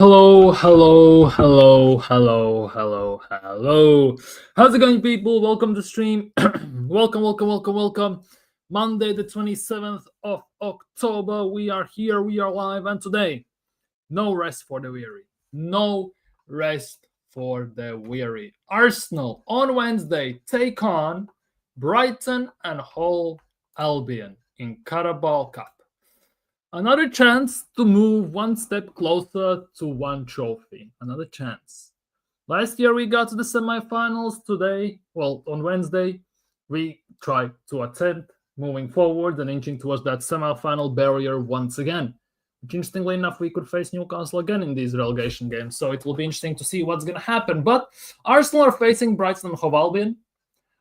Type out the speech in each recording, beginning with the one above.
Hello, hello, hello, hello, hello, hello. How's it going, people? Welcome to stream. welcome. Monday, the 27th of October. We are here, we are live, and today, no rest for the weary. No rest for the weary. Arsenal on Wednesday take on Brighton and Hull Albion in Carabao Cup. Another chance to move one step closer to one trophy. Another chance. Last year we got to the semifinals. Today, well, on Wednesday, we try to attempt moving forward and inching towards that semifinal barrier once again. Which, interestingly enough, we could face Newcastle again in these relegation games. So it will be interesting to see what's going to happen. But Arsenal are facing Brighton and Hove Albion,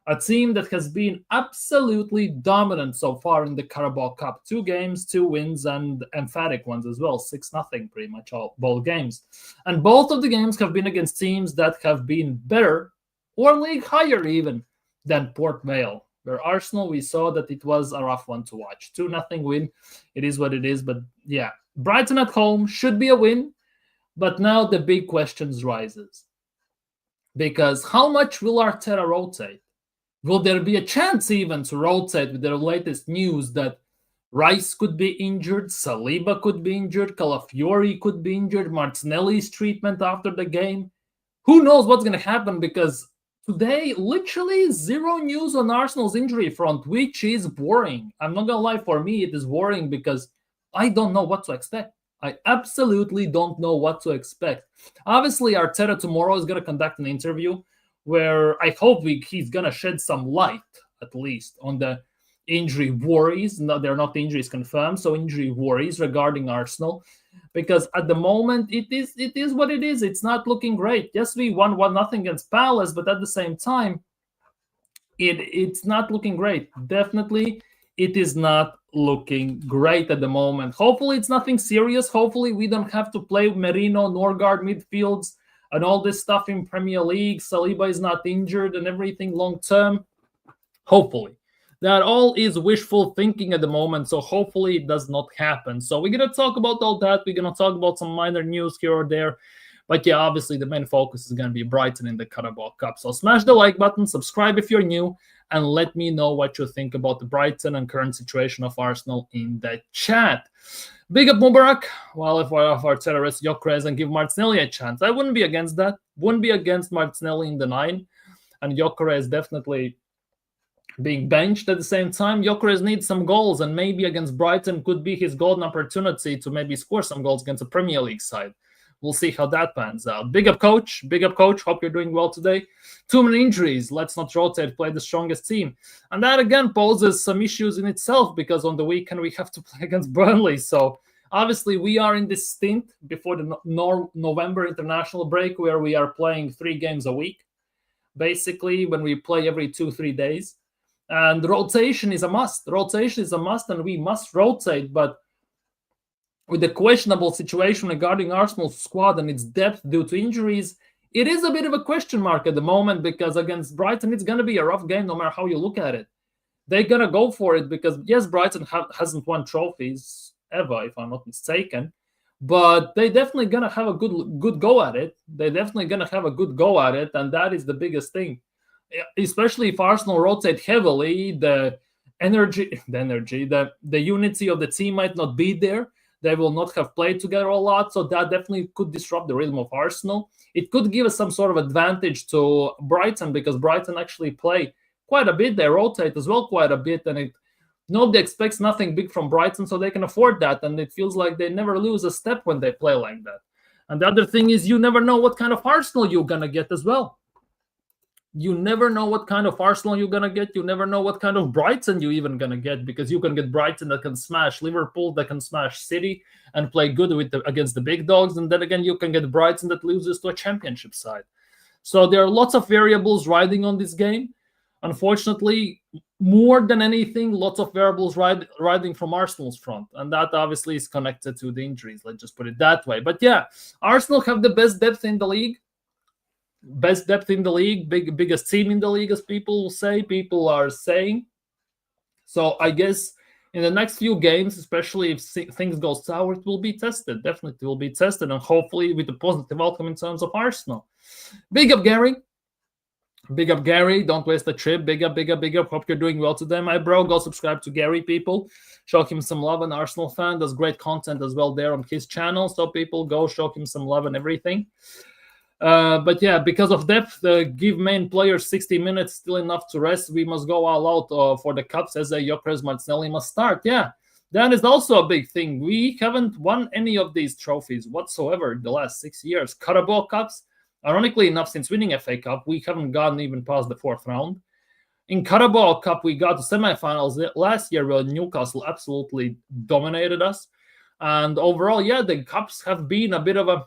a team that has been absolutely dominant so far in the Carabao Cup. 2 games, 2 wins, and emphatic ones as well. 6-0 pretty much all both games. And both of the games have been against teams that have been better or league higher even than Port Vale. Where Arsenal, we saw that it was a rough one to watch. 2-0 win. It is what it is. But yeah, Brighton at home should be a win. But now the big questions rises. Because how much will Arteta rotate? Will there be a chance even to rotate with the latest news that Rice could be injured, Saliba could be injured, Calafiori could be injured, Martinelli's treatment after the game? Who knows what's going to happen, because today, literally zero news on Arsenal's injury front, which is boring. I'm not going to lie, for me, it is boring because I don't know what to expect. I absolutely don't know what to expect. Obviously, Arteta tomorrow is going to conduct an interview where I hope he's going to shed some light, at least, on the injury worries. No, they're not injuries confirmed, so injury worries regarding Arsenal. Because at the moment, it is what it is. It's not looking great. Yes, we won 1-0 against Palace, but at the same time, it's not looking great. Definitely, it is not looking great at the moment. Hopefully, it's nothing serious. Hopefully, we don't have to play Merino, Norgard midfields, and all this stuff in Premier League. Saliba is not injured and everything long term. Hopefully. That all is wishful thinking at the moment, so hopefully it does not happen. So we're going to talk about all that. We're going to talk about some minor news here or there. But yeah, obviously the main focus is going to be Brighton in the Carabao Cup. So smash the like button, subscribe if you're new, and let me know what you think about the Brighton and current situation of Arsenal in the chat. Big up Mubarak. Well, if Arteta rests Gyökeres and give Martinelli a chance, I wouldn't be against that. Wouldn't be against Martinelli in the 9. And Gyökeres definitely being benched at the same time. Gyökeres needs some goals, and maybe against Brighton could be his golden opportunity to maybe score some goals against a Premier League side. We'll see how that pans out. Big up, coach. Big up, coach. Hope you're doing well today. Too many injuries. Let's not rotate. Play the strongest team. And that, again, poses some issues in itself, because on the weekend we have to play against Burnley. So, obviously, we are in this stint before the November international break where we are playing 3 games a week, basically, when we play every 2-3 days. And rotation is a must. Rotation is a must, and we must rotate. But with the questionable situation regarding Arsenal's squad and its depth due to injuries, it is a bit of a question mark at the moment, because against Brighton, it's going to be a rough game no matter how you look at it. They're going to go for it because, yes, Brighton hasn't won trophies ever, if I'm not mistaken, but they definitely going to have a good go at it. They're definitely going to have a good go at it, and that is the biggest thing. Especially if Arsenal rotate heavily, the unity of the team might not be there. They will not have played together a lot, so that definitely could disrupt the rhythm of Arsenal. It could give us some sort of advantage to Brighton, because Brighton actually play quite a bit. They rotate as well quite a bit, and nobody expects nothing big from Brighton, so they can afford that, and it feels like they never lose a step when they play like that. And the other thing is, you never know what kind of Arsenal you're going to get as well. You never know what kind of Arsenal you're going to get. You never know what kind of Brighton you're even going to get, because you can get Brighton that can smash Liverpool, that can smash City and play good against the big dogs. And then again, you can get Brighton that loses to a championship side. So there are lots of variables riding on this game. Unfortunately, more than anything, lots of variables riding from Arsenal's front. And that obviously is connected to the injuries. Let's just put it that way. But yeah, Arsenal have the best depth in the league. Biggest team in the league, as people are saying. So I guess in the next few games, especially if things go sour, it will be tested. Definitely will be tested, and hopefully with a positive outcome in terms of Arsenal. Big up, Gary. Big up, Gary. Don't waste the trip. Big up, big up, big up. Hope you're doing well today, my bro. Go subscribe to Gary, people. Show him some love. An Arsenal fan does great content as well there on his channel. So, people, go show him some love and everything. But yeah, because of depth, give main players 60 minutes, still enough to rest. We must go all out for the cups, as Gyökeres Martinelli must start. Yeah, that is also a big thing. We haven't won any of these trophies whatsoever in the last 6 years. Carabao Cups, ironically enough, since winning FA Cup, we haven't gotten even past the 4th round. In Carabao Cup, we got to semifinals last year where Newcastle absolutely dominated us. And overall, yeah, the cups have been a bit of a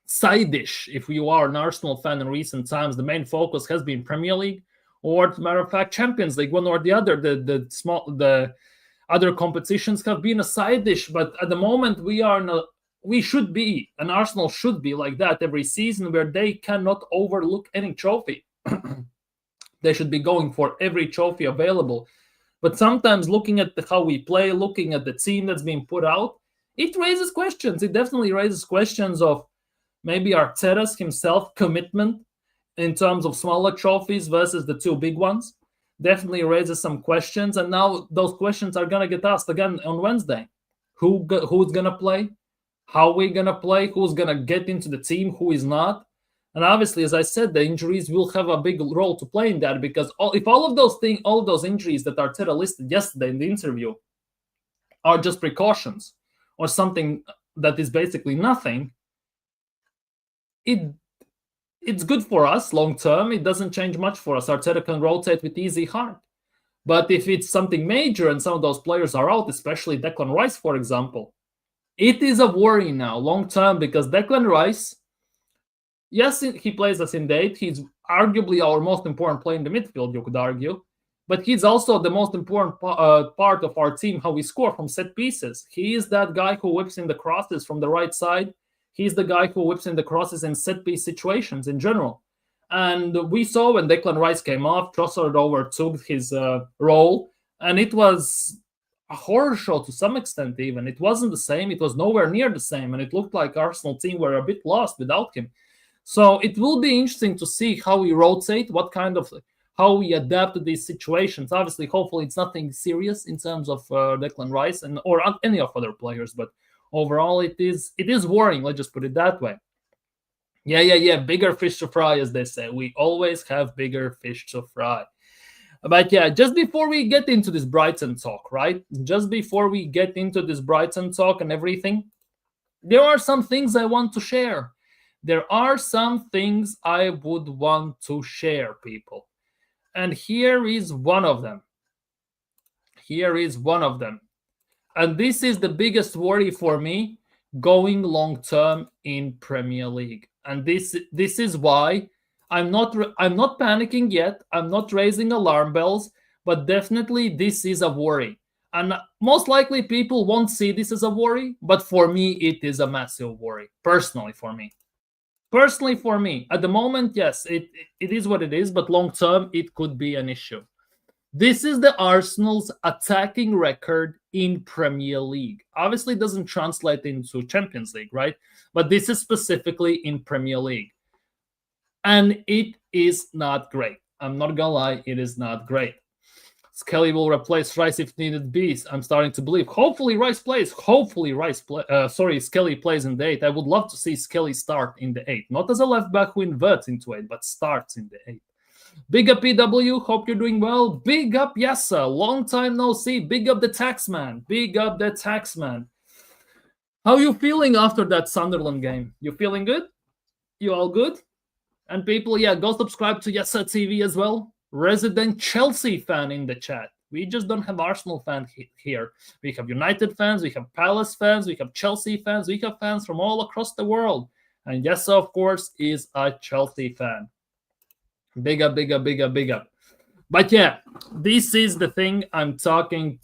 side dish. If you are an Arsenal fan in recent times, the main focus has been Premier League, or as a matter of fact, Champions League, one or the other. The other competitions have been a side dish, but at the moment we should be, and Arsenal should be like that every season, where they cannot overlook any trophy. They should be going for every trophy available. But sometimes looking at how we play, looking at the team that's being put out, it raises questions. It definitely raises questions of maybe Arteta's himself commitment in terms of smaller trophies versus the two big ones. Definitely raises some questions. And now those questions are going to get asked again on Wednesday. Who's going to play? How are we going to play? Who's going to get into the team? Who is not? And obviously, as I said, the injuries will have a big role to play in that, because if all of those injuries that Arteta listed yesterday in the interview are just precautions or something that is basically nothing, it's good for us long term. It doesn't change much for us. Arteta can rotate with easy heart. But if it's something major and some of those players are out, especially Declan Rice, for example, it is a worry now long term, because Declan Rice, yes, he plays us in date. He's arguably our most important player in the midfield, you could argue. But he's also the most important part of our team, how we score from set pieces. He is that guy who whips in the crosses from the right side. He's the guy who whips in the crosses in set-piece situations in general. And we saw when Declan Rice came off, Trossard overtook his role, and it was a horror show to some extent even. It wasn't the same. It was nowhere near the same, and it looked like Arsenal team were a bit lost without him. So it will be interesting to see how we rotate, how we adapt to these situations. Obviously, hopefully it's nothing serious in terms of Declan Rice or any of other players, but overall, it is worrying. Let's just put it that way. Yeah. Bigger fish to fry, as they say. We always have bigger fish to fry. But yeah, just before we get into this Brighton talk, right? Just before we get into this Brighton talk and everything, there are some things I want to share. There are some things I would want to share, people. And here is one of them. And this is the biggest worry for me going long term in Premier League. And this is why I'm not panicking yet. I'm not raising alarm bells, but definitely this is a worry. And most likely people won't see this as a worry, but for me it is a massive worry. Personally for me, at the moment, yes, it is what it is, but long term it could be an issue. This is the Arsenal's attacking record in Premier League. Obviously, it doesn't translate into Champions League, right? But this is specifically in Premier League. And it is not great. I'm not going to lie, it is not great. Skelly will replace Rice if needed be. I'm starting to believe. Hopefully, Rice plays. Skelly plays in the 8. I would love to see Skelly start in the 8. Not as a left back who inverts into 8, but starts in the 8. Big up PW, hope you're doing well. Big up Yassa, long time no see. Big up the Taxman. How you feeling after that Sunderland game? You feeling good? You all good? And people, yeah, go subscribe to Yassa TV as well. Resident Chelsea fan in the chat. We just don't have Arsenal fans here. We have United fans, we have Palace fans, we have Chelsea fans, we have fans from all across the world. And Yassa, of course, is a Chelsea fan. Big up. But yeah, this is the thing I'm talking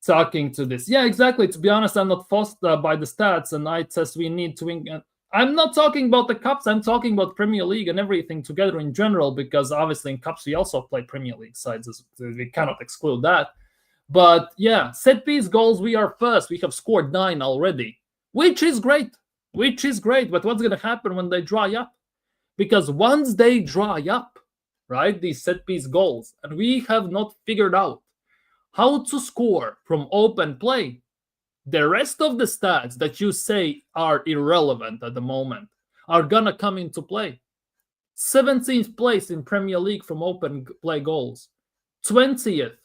to this. Yeah, exactly. To be honest, I'm not fussed by the stats, and I test we need to win. I'm not talking about the cups. I'm talking about Premier League and everything together in general, because obviously in cups we also play Premier League sides. We cannot exclude that. But yeah, set piece goals, we are first. We have scored 9 already, which is great. Which is great. But what's going to happen when they dry up? Because once they dry up, right, these set piece goals, and we have not figured out how to score from open play, the rest of the stats that you say are irrelevant at the moment are going to come into play. 17th place in Premier League from open play goals, 20th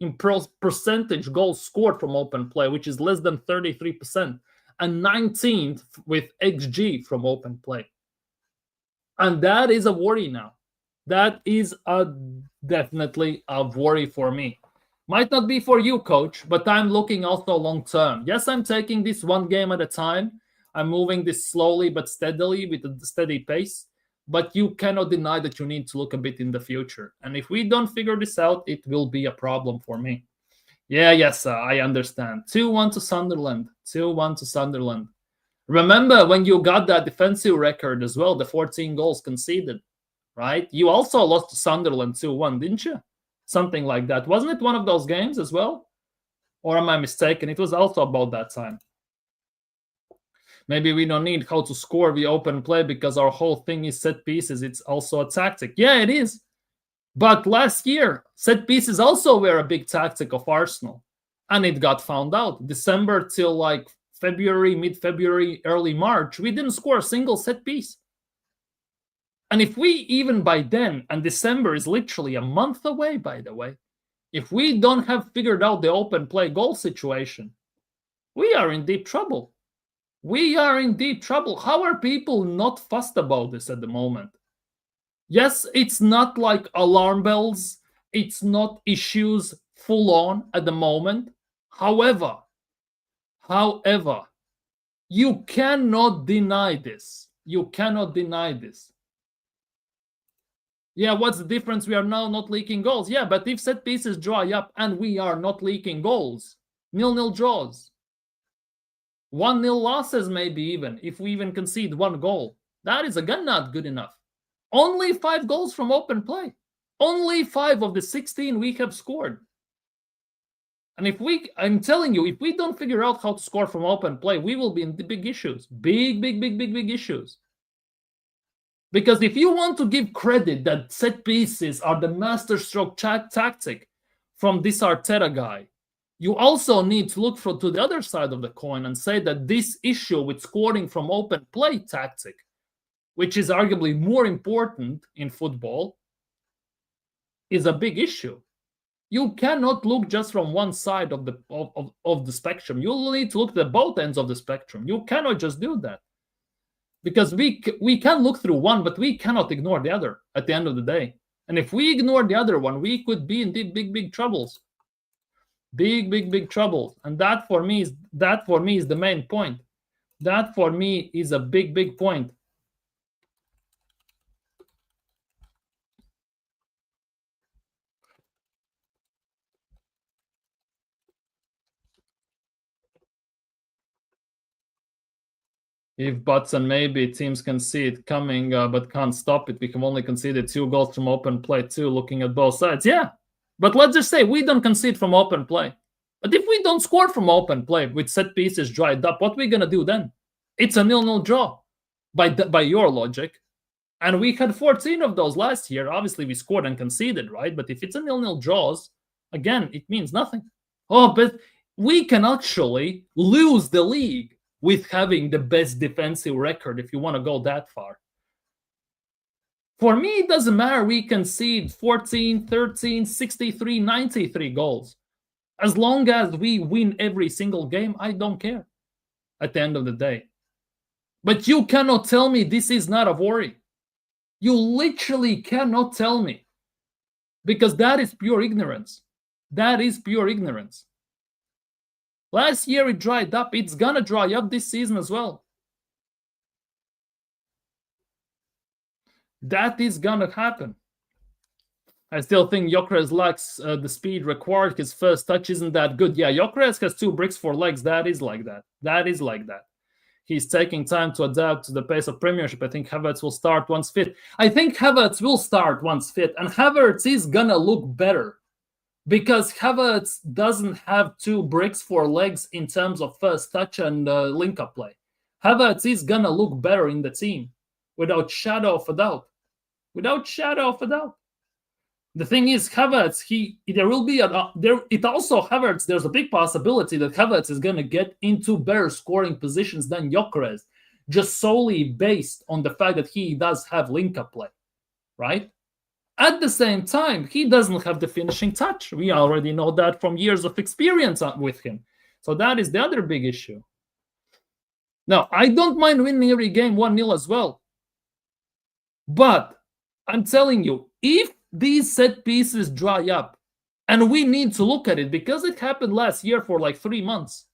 in percentage goals scored from open play, which is less than 33%, and 19th with XG from open play. And that is a worry now. That is definitely a worry for me. Might not be for you, coach, but I'm looking also long term. Yes, I'm taking this one game at a time. I'm moving this slowly but steadily with a steady pace. But you cannot deny that you need to look a bit in the future. And if we don't figure this out, it will be a problem for me. Yeah, yes, I understand. 2-1 to Sunderland. 2-1 to Sunderland. Remember when you got that defensive record as well, the 14 goals conceded, right? You also lost to Sunderland 2-1, didn't you? Something like that. Wasn't it one of those games as well? Or am I mistaken? It was also about that time. Maybe we don't need how to score the open play because our whole thing is set pieces. It's also a tactic. Yeah, it is. But last year, set pieces also were a big tactic of Arsenal. And it got found out. December till like February, mid-February, early March, we didn't score a single set piece. And if we, even by then, and December is literally a month away, by the way, if we don't have figured out the open play goal situation, we are in deep trouble. We are in deep trouble. How are people not fussed about this at the moment? Yes, it's not like alarm bells. It's not issues full on at the moment. However, you cannot deny this. You cannot deny this. Yeah, what's the difference? We are now not leaking goals. Yeah, but if set pieces dry up and we are not leaking goals, 0-0 draws, 1-0 losses, maybe even, if we even concede one goal, that is again not good enough. Only 5 goals from open play. Only 5 of the 16 we have scored. And I'm telling you, if we don't figure out how to score from open play, we will be in the big issues. Big issues. Because if you want to give credit that set pieces are the masterstroke tactic from this Arteta guy, you also need to look to the other side of the coin and say that this issue with scoring from open play tactic, which is arguably more important in football, is a big issue. You cannot look just from one side of the spectrum. You need to look at both ends of the spectrum. You cannot just do that. Because we can look through one, but we cannot ignore the other at the end of the day. And if we ignore the other one, we could be in big troubles. Big troubles. And that for me is the main point. That for me is a big point. If buts and maybe teams can see it coming but can't stop it, we can only concede 2 goals from open play too, looking at both sides. Yeah, but let's just say we don't concede from open play. But if we don't score from open play with set pieces dried up, what are we going to do then? It's a 0-0 draw by your logic. And we had 14 of those last year. Obviously, we scored and conceded, right? But if it's a 0-0 draws, again, it means nothing. Oh, but we can actually lose the league with having the best defensive record if you want to go that far. For me, it doesn't matter. We concede 14, 13, 63, 93 goals. As long as we win every single game, I don't care at the end of the day. But you cannot tell me this is not a worry. You literally cannot tell me. Because that is pure ignorance. That is pure ignorance. Last year it dried up. It's going to dry up this season as well. That is going to happen. I still think Gyökeres lacks the speed required. His first touch isn't that good. Yeah, Gyökeres has 2 bricks for legs. That is like that. That is like that. He's taking time to adapt to the pace of Premiership. I think Havertz will start once fit. I think Havertz will start once fit. And Havertz is going to look better because Havertz doesn't have two bricks for legs in terms of first touch and link-up play. Havertz is gonna look better in the team, without shadow of a doubt. Without shadow of a doubt. The thing is, Havertz, there will be Havertz. There's a big possibility that Havertz is gonna get into better scoring positions than Gyökeres, just solely based on the fact that he does have link-up play, right? At the same time, he doesn't have the finishing touch. We already know that from years of experience with him. So that is the other big issue. Now, I don't mind winning every game 1-0 as well. But I'm telling you, if these set pieces dry up, and we need to look at it because it happened last year for like 3 months,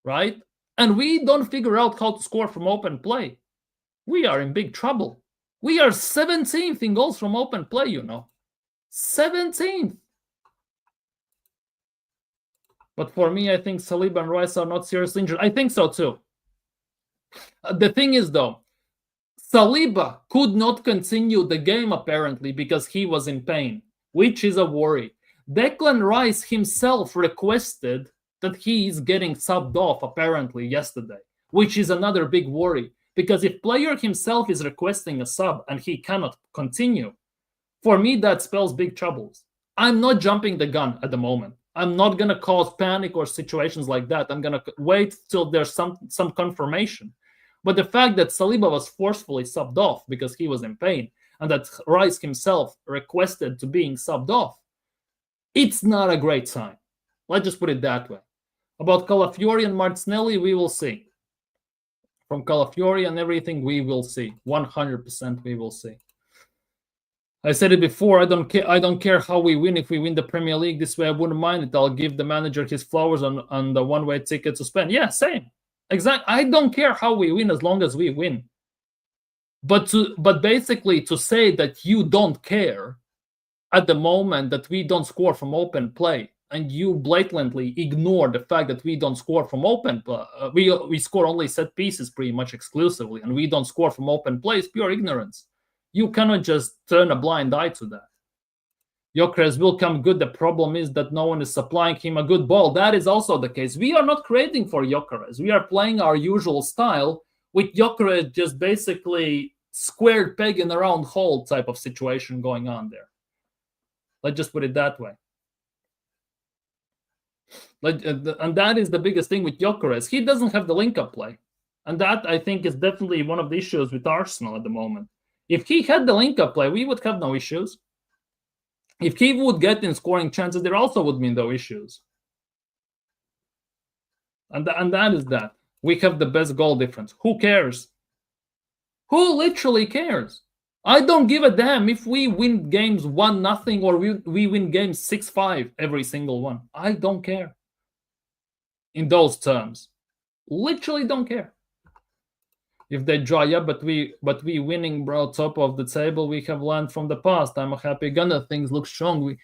right? And we don't figure out how to score from open play, we are in big trouble. We are 17th in goals from open play, 17th. But for me, I think Saliba and Rice are not seriously injured. I think so too. The thing is, though, Saliba could not continue the game apparently because he was in pain, which is a worry. Declan Rice himself requested that he is getting subbed off apparently yesterday, which is another big worry. Because if player himself is requesting a sub and he cannot continue, for me that spells big troubles. I'm not jumping the gun at the moment. I'm not going to cause panic or situations like that. I'm going to wait till there's some confirmation. But the fact that Saliba was forcefully subbed off because he was in pain and that Rice himself requested to being subbed off, it's not a great sign. Let's just put it that way. About Calafiori and Martinelli, we will see. From Calafiori and everything, we will see. 100% we will see. I said it before, I don't care how we win. If we win the Premier League this way, I wouldn't mind it. I'll give the manager his flowers on the one-way ticket to spend. Yeah, same. Exactly. I don't care how we win as long as we win. But basically to say that you don't care at the moment that we don't score from open play, and you blatantly ignore the fact that we don't score from open play. We score only set pieces pretty much exclusively, and we don't score from open play. It's pure ignorance. You cannot just turn a blind eye to that. Gyökeres will come good. The problem is that no one is supplying him a good ball. That is also the case. We are not creating for Gyökeres. We are playing our usual style with Gyökeres just basically squared peg in a round hole type of situation going on there. Let's just put it that way. And that is the biggest thing with Gyökeres. He doesn't have the link-up play. And that, I think, is definitely one of the issues with Arsenal at the moment. If he had the link-up play, we would have no issues. If he would get in scoring chances, there also would be no issues. And that is that. We have the best goal difference. Who cares? Who literally cares? I don't give a damn if we win games 1-0 or we win games 6-5 every single one. I don't care. In those terms. Literally don't care. If they dry up, but we winning, bro, top of the table, we have learned from the past. I'm a happy gunner. Things look strong.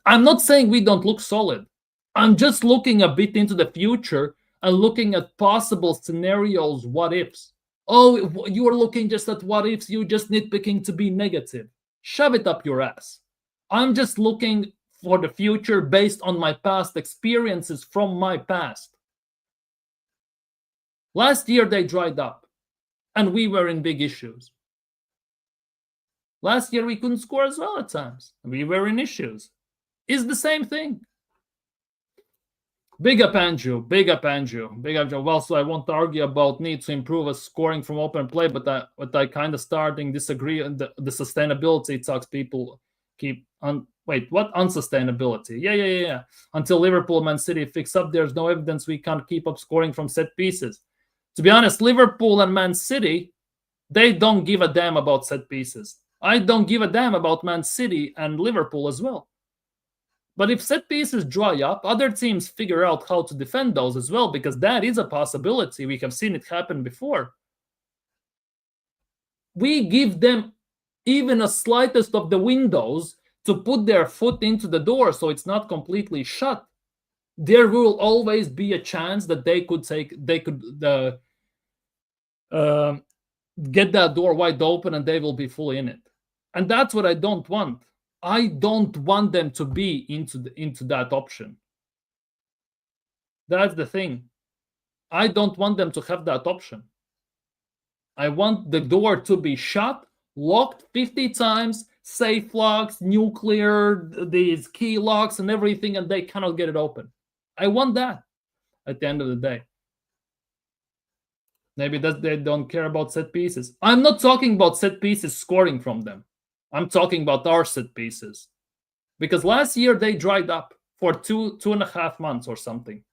I'm not saying we don't look solid. I'm just looking a bit into the future and looking at possible scenarios, what ifs. Oh, you are looking just at what ifs. You're just nitpicking to be negative. Shove it up your ass. I'm just looking for the future based on my past experiences from my past. Last year, they dried up. And we were in big issues. Last year, we couldn't score as well at times. We were in issues. It's the same thing. Big up Andrew. Big up Andrew. Big up Andrew. Well, so I won't argue about need to improve a scoring from open play, but I kind of starting disagree on the sustainability talks people keep on. Wait, what? Unsustainability. Yeah. Until Liverpool, Man City fix up, there's no evidence we can't keep up scoring from set pieces. To be honest, Liverpool and Man City, they don't give a damn about set pieces. I don't give a damn about Man City and Liverpool as well. But if set pieces dry up, other teams figure out how to defend those as well, because that is a possibility. We have seen it happen before. We give them even a slightest of the windows to put their foot into the door so it's not completely shut. There will always be a chance that they could get that door wide open and they will be fully in it. And that's what I don't want. I don't want them to be into that option. That's the thing. I don't want them to have that option. I want the door to be shut, locked 50 times, safe locks, nuclear, these key locks, and everything, and they cannot get it open. I want that at the end of the day. Maybe that they don't care about set pieces. I'm not talking about set pieces scoring from them. I'm talking about our set pieces. Because last year they dried up for 2.5 months or something.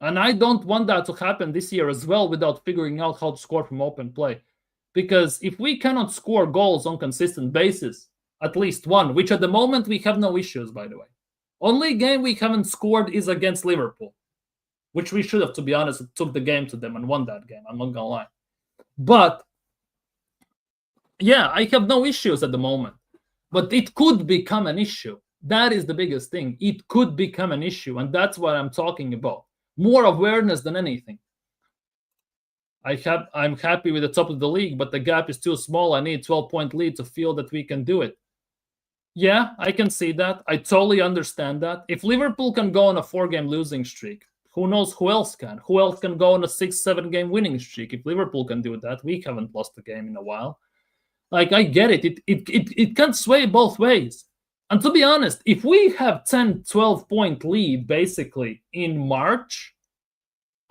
And I don't want that to happen this year as well without figuring out how to score from open play. Because if we cannot score goals on consistent basis, at least one, which at the moment we have no issues, by the way. Only game we haven't scored is against Liverpool, which we should have, to be honest, took the game to them and won that game. I'm not going to lie. But, yeah, I have no issues at the moment. But it could become an issue. That is the biggest thing. It could become an issue, and that's what I'm talking about. More awareness than anything. I'm happy with the top of the league, but the gap is too small. I need a 12-point lead to feel that we can do it. Yeah, I can see that. I totally understand that. If Liverpool can go on a 4-game losing streak, who knows who else can? Who else can go on a 6-7 game winning streak? If Liverpool can do that, we haven't lost a game in a while. Like, I get it. It can sway both ways. And to be honest, if we have 10, 12-point lead basically in March,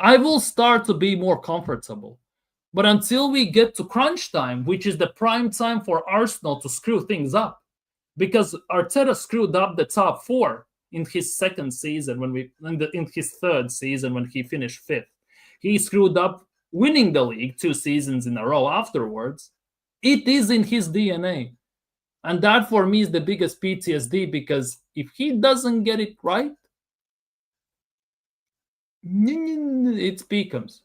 I will start to be more comfortable. But until we get to crunch time, which is the prime time for Arsenal to screw things up, because Arteta screwed up the top 4 in his second season in his third season when he finished 5th. He screwed up winning the league 2 seasons in a row afterwards. It is in his DNA. And that for me is the biggest PTSD, because if he doesn't get it right, it becomes.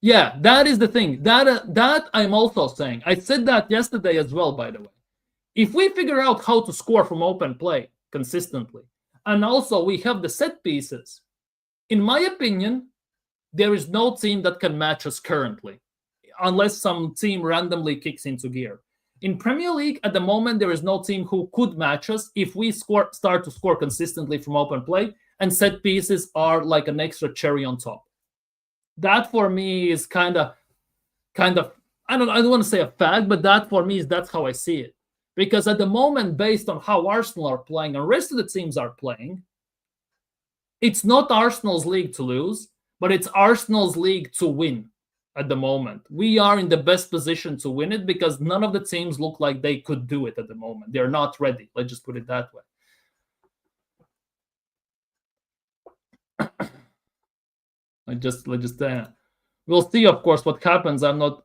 Yeah, that is the thing. That I'm also saying. I said that yesterday as well, by the way. If we figure out how to score from open play consistently, and also we have the set pieces, in my opinion, there is no team that can match us currently, unless some team randomly kicks into gear. In Premier League, at the moment, there is no team who could match us if we start to score consistently from open play, and set pieces are like an extra cherry on top. That for me is kind of, I don't want to say a fact, but that for me that's how I see it. Because at the moment, based on how Arsenal are playing and the rest of the teams are playing, it's not Arsenal's league to lose, but it's Arsenal's league to win at the moment. We are in the best position to win it because none of the teams look like they could do it at the moment. They're not ready. Let's just put it that way. We'll see, of course, what happens. I'm not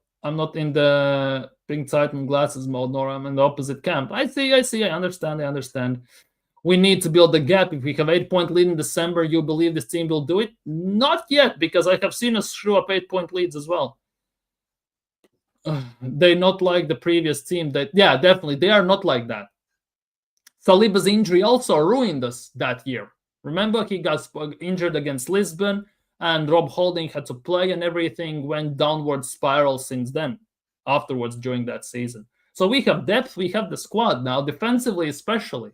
in the Pink Titan glasses mode, nor I'm in the opposite camp. I see. I understand. We need to build the gap. If we have 8-point lead in December, you believe this team will do it? Not yet, because I have seen us screw up 8-point leads as well. They're not like the previous team. Yeah, definitely, they are not like that. Saliba's injury also ruined us that year. Remember, he got injured against Lisbon, and Rob Holding had to play, and everything went downward spiral since then, afterwards during that season. So we have depth, we have the squad now, defensively especially.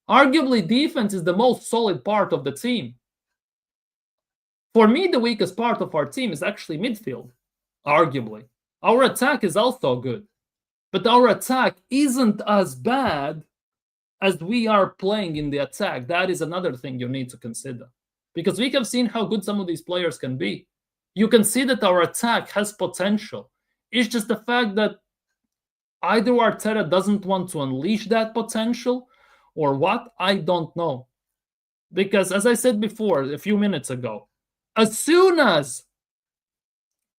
Arguably, defense is the most solid part of the team. For me, the weakest part of our team is actually midfield, arguably. Our attack is also good, but our attack isn't as bad as we are playing in the attack. That is another thing you need to consider. Because we have seen how good some of these players can be. You can see that our attack has potential. It's just the fact that either Arteta doesn't want to unleash that potential, or what, I don't know. Because as I said before, a few minutes ago, as soon as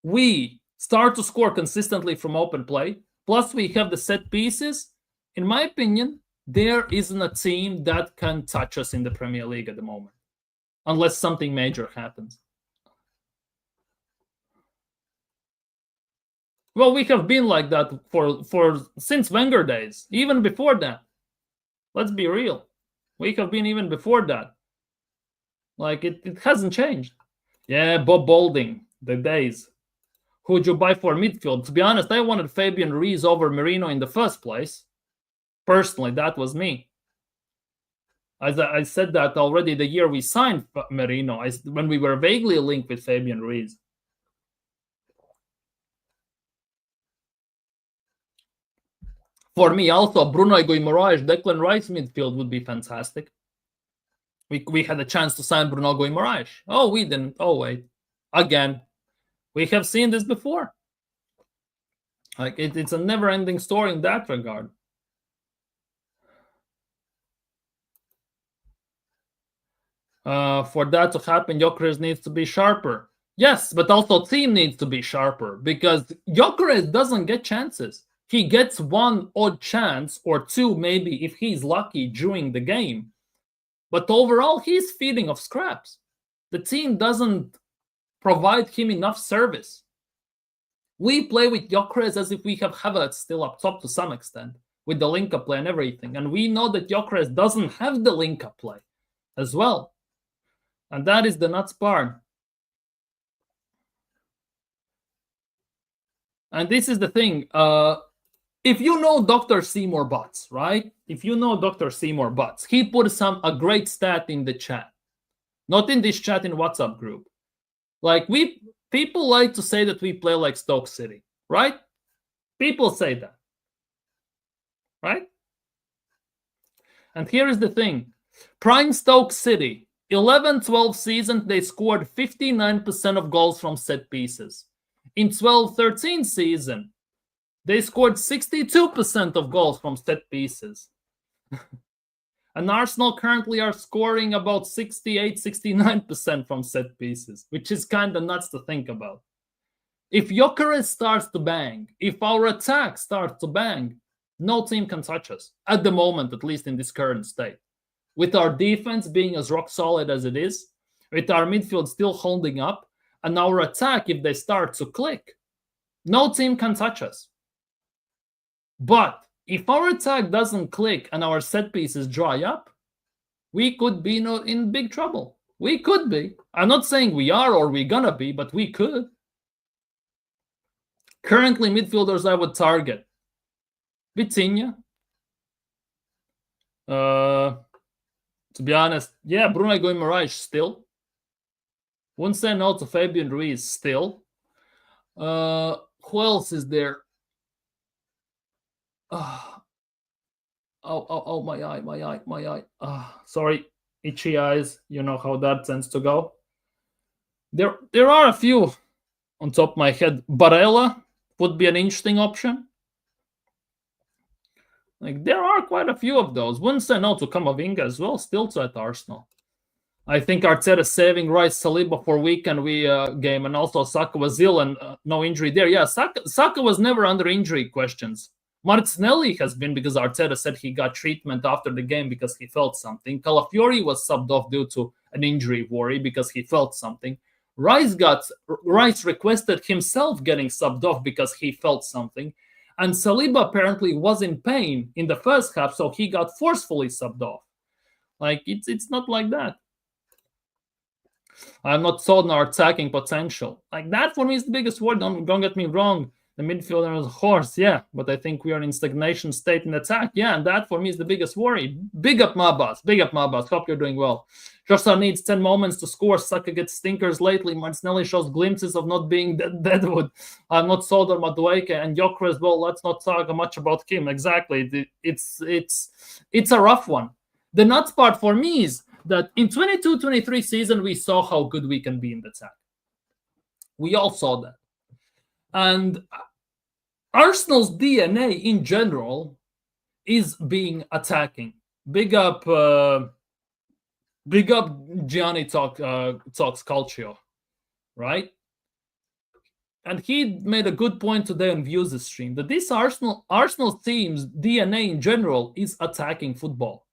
we start to score consistently from open play, plus we have the set pieces, in my opinion, there isn't a team that can touch us in the Premier League at the moment. Unless something major happens. Well, we have been like that for since Wenger days, even before that. Let's be real. We have been even before that. Like, it hasn't changed. Yeah, Bob Balding, the days. Who would you buy for midfield? To be honest, I wanted Fabian Ruiz over Merino in the first place. Personally, that was me. As I said that already the year we signed Merino, when we were vaguely linked with Fabian Ruiz. For me, also, Bruno Guimaraes, Declan Rice midfield would be fantastic. We had a chance to sign Bruno Guimaraes. Oh, we didn't. Oh, wait. Again, we have seen this before. Like it's a never-ending story in that regard. For that to happen, Gyökeres needs to be sharper. Yes, but also team needs to be sharper because Gyökeres doesn't get chances. He gets one odd chance or two, maybe, if he's lucky during the game. But overall, he's feeding off scraps. The team doesn't provide him enough service. We play with Gyökeres as if we have Havertz still up top to some extent, with the link-up play and everything. And we know that Gyökeres doesn't have the link-up play as well. And that is the nuts part. And this is the thing. If you know Dr. Seymour Butts, right? If you know Dr. Seymour Butts, he put a great stat in the chat. Not in this chat, in WhatsApp group. Like, people like to say that we play like Stoke City, right? People say that, right? And here is the thing. Prime Stoke City, 11-12 season, they scored 59% of goals from set pieces. In 12-13 season, they scored 62% of goals from set pieces. And Arsenal currently are scoring about 68-69% from set pieces, which is kind of nuts to think about. If Gyökeres starts to bang, if our attack starts to bang, no team can touch us, at the moment, at least in this current state. With our defense being as rock solid as it is, with our midfield still holding up, and our attack, if they start to click, no team can touch us. But if our attack doesn't click and our set pieces dry up, we could be in big trouble. We could be. I'm not saying we are or we're gonna be, but we could. Currently, midfielders I would target. Vitinha. To be honest, yeah, Bruno Guimaraes still. Wouldn't say no to Fabian Ruiz still. Who else is there? Oh, my eye. Sorry, itchy eyes. You know how that tends to go. There are a few on top of my head. Barella would be an interesting option. Like, there are quite a few of those. Wouldn't say no to Camavinga as well, still to at Arsenal. I think Arteta saving Rice Saliba for weekend game, and also Saka was ill and no injury there. Yeah, Saka was never under injury questions. Martinelli has been, because Arteta said he got treatment after the game because he felt something. Calafiori was subbed off due to an injury worry because he felt something. Rice requested himself getting subbed off because he felt something. And Saliba apparently was in pain in the first half, so he got forcefully subbed off. Like, it's not like that. I'm not sold on our attacking potential. Like, that for me is the biggest word. Don't get me wrong. The midfielder is a horse, yeah. But I think we are in stagnation state in attack, yeah. And that for me is the biggest worry. Big up my boss. Hope you're doing well. Jota needs 10 moments to score. Saka gets stinkers lately. Martinelli shows glimpses of not being Deadwood. I'm not sold on Madueke and Gyökeres. Well, let's not talk much about Kim. Exactly. It's a rough one. The nuts part for me is that in 22-23 season, we saw how good we can be in the attack. We all saw that. And Arsenal's DNA in general is being attacking. Big up Gianni Talks Calcio, right? And he made a good point today on Views' stream that this Arsenal team's DNA in general is attacking football.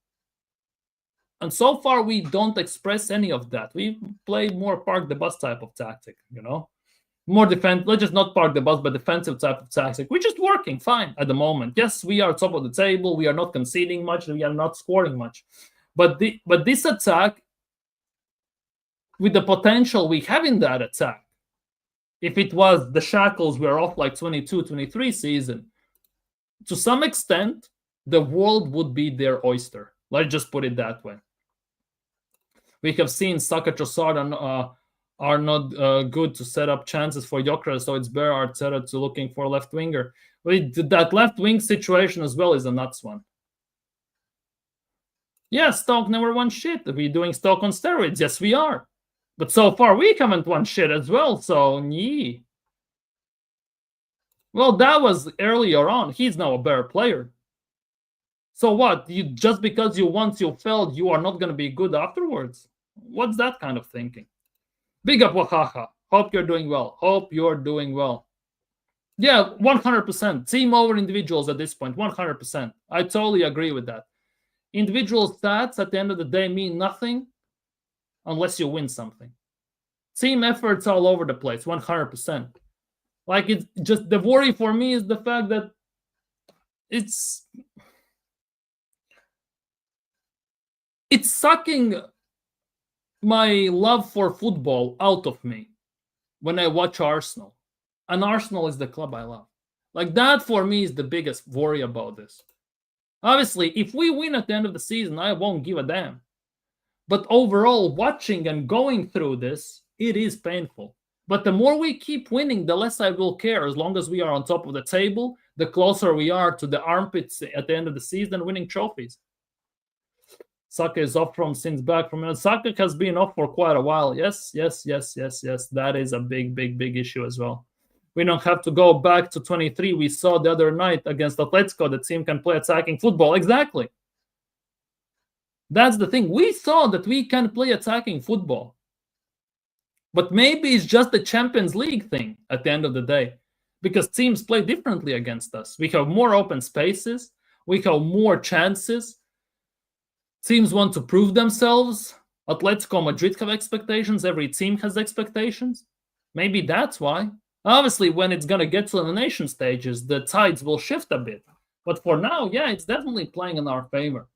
And so far, we don't express any of that. We play more park the bus type of tactic, more defense. Let's just not park the bus, but defensive type of tactic, which is working fine at the moment. Yes, we are top of the table. We are not conceding much. We are not scoring much. But this attack, with the potential we have in that attack, If it was the shackles were off like 22-23 season, to some extent, the world would be their oyster. Let's just put it that way. We have seen Saka, Trossard are not good to set up chances for Gyökeres, so it's better Arteta to looking for a left winger. That left wing situation as well is a nuts one. Yeah, Stoke never won shit. We're doing Stoke on steroids. Yes, we are. But so far, we haven't won shit as well, so yeah. Well, that was earlier on. He's now a better player. So what? Just because once you failed, you are not going to be good afterwards? What's that kind of thinking? Big up, Wahaha. Hope you're doing well. Hope you're doing well. Yeah, 100%. Team over individuals at this point. 100%. I totally agree with that. Individual stats at the end of the day mean nothing unless you win something. Team efforts all over the place, 100%. Like, it's just the worry for me is the fact that it's sucking my love for football out of me when I watch Arsenal. And Arsenal is the club I love. Like, that for me is the biggest worry about this. Obviously, if we win at the end of the season, I won't give a damn. But overall, watching and going through this, it is painful. But the more we keep winning, the less I will care. As long as we are on top of the table, the closer we are to the armpits at the end of the season winning trophies. Saka is off since back from... Saka has been off for quite a while. Yes. That is a big issue as well. We don't have to go back to 23. We saw the other night against Atletico the team can play attacking football. Exactly. That's the thing. We saw that we can play attacking football. But maybe it's just the Champions League thing at the end of the day. Because teams play differently against us. We have more open spaces. We have more chances. Teams want to prove themselves. Atletico Madrid have expectations. Every team has expectations. Maybe that's why. Obviously, when it's going to get to the nation stages, the tides will shift a bit. But for now, yeah, it's definitely playing in our favor.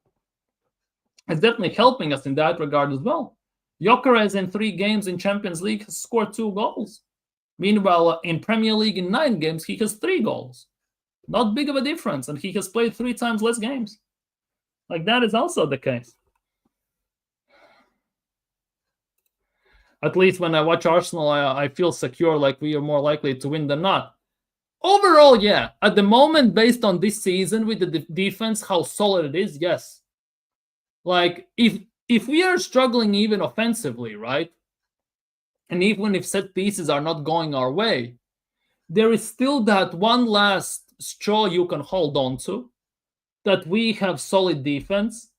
It's definitely helping us in that regard as well. Gyökeres in 3 games in Champions League has scored 2 goals. Meanwhile, in Premier League in 9 games, he has 3 goals. Not big of a difference, and he has played 3 times less games. Like, that is also the case. At least when I watch Arsenal, I feel secure, like we are more likely to win than not. Overall, yeah. At the moment, based on this season with the defense, how solid it is, yes. Like, if we are struggling even offensively, right? And even if set pieces are not going our way, there is still that one last straw you can hold on to, that we have solid defense.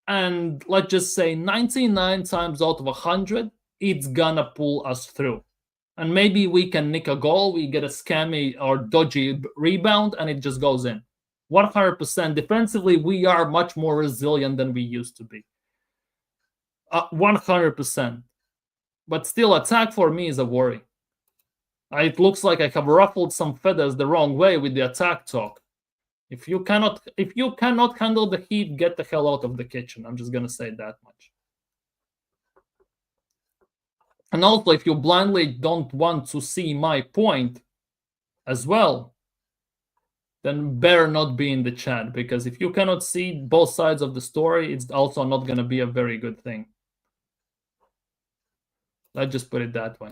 And let's just say 99 times out of 100, it's gonna pull us through. And maybe we can nick a goal, we get a scammy or dodgy rebound, and it just goes in. 100%. Defensively, we are much more resilient than we used to be. 100%. But still, attack for me is a worry. It looks like I have ruffled some feathers the wrong way with the attack talk. If you cannot handle the heat, get the hell out of the kitchen. I'm just gonna say that much. And also, if you blindly don't want to see my point as well, then better not be in the chat, because if you cannot see both sides of the story, it's also not gonna be a very good thing. Let's just put it that way.